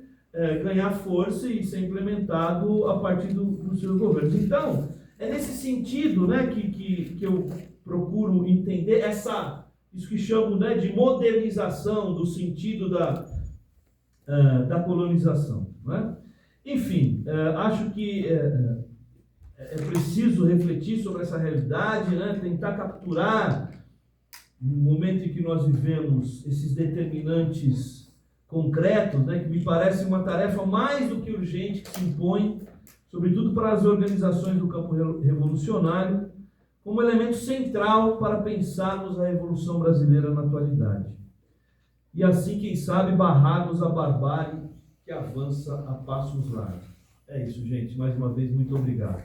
ganhar força e ser implementado a partir dos seus governos. Então, é nesse sentido, né, que eu procuro entender isso que chamo, né, de modernização do sentido da colonização, né? Enfim, acho que é preciso refletir sobre essa realidade, né, tentar capturar, no momento em que nós vivemos, esses determinantes concretos, né, que me parece uma tarefa mais do que urgente que se impõe, sobretudo para as organizações do campo revolucionário, como elemento central para pensarmos a Revolução Brasileira na atualidade. E assim, quem sabe, barrarmos a barbárie que avança a passos largos. É isso, gente. Mais uma vez, muito obrigado.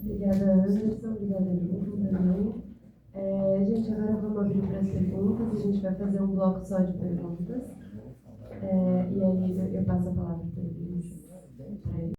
Obrigada, Anderson. Obrigada, Lincoln, também. Gente, agora vamos abrir para as perguntas. A gente vai fazer um bloco só de perguntas. E aí eu passo a palavra para eles.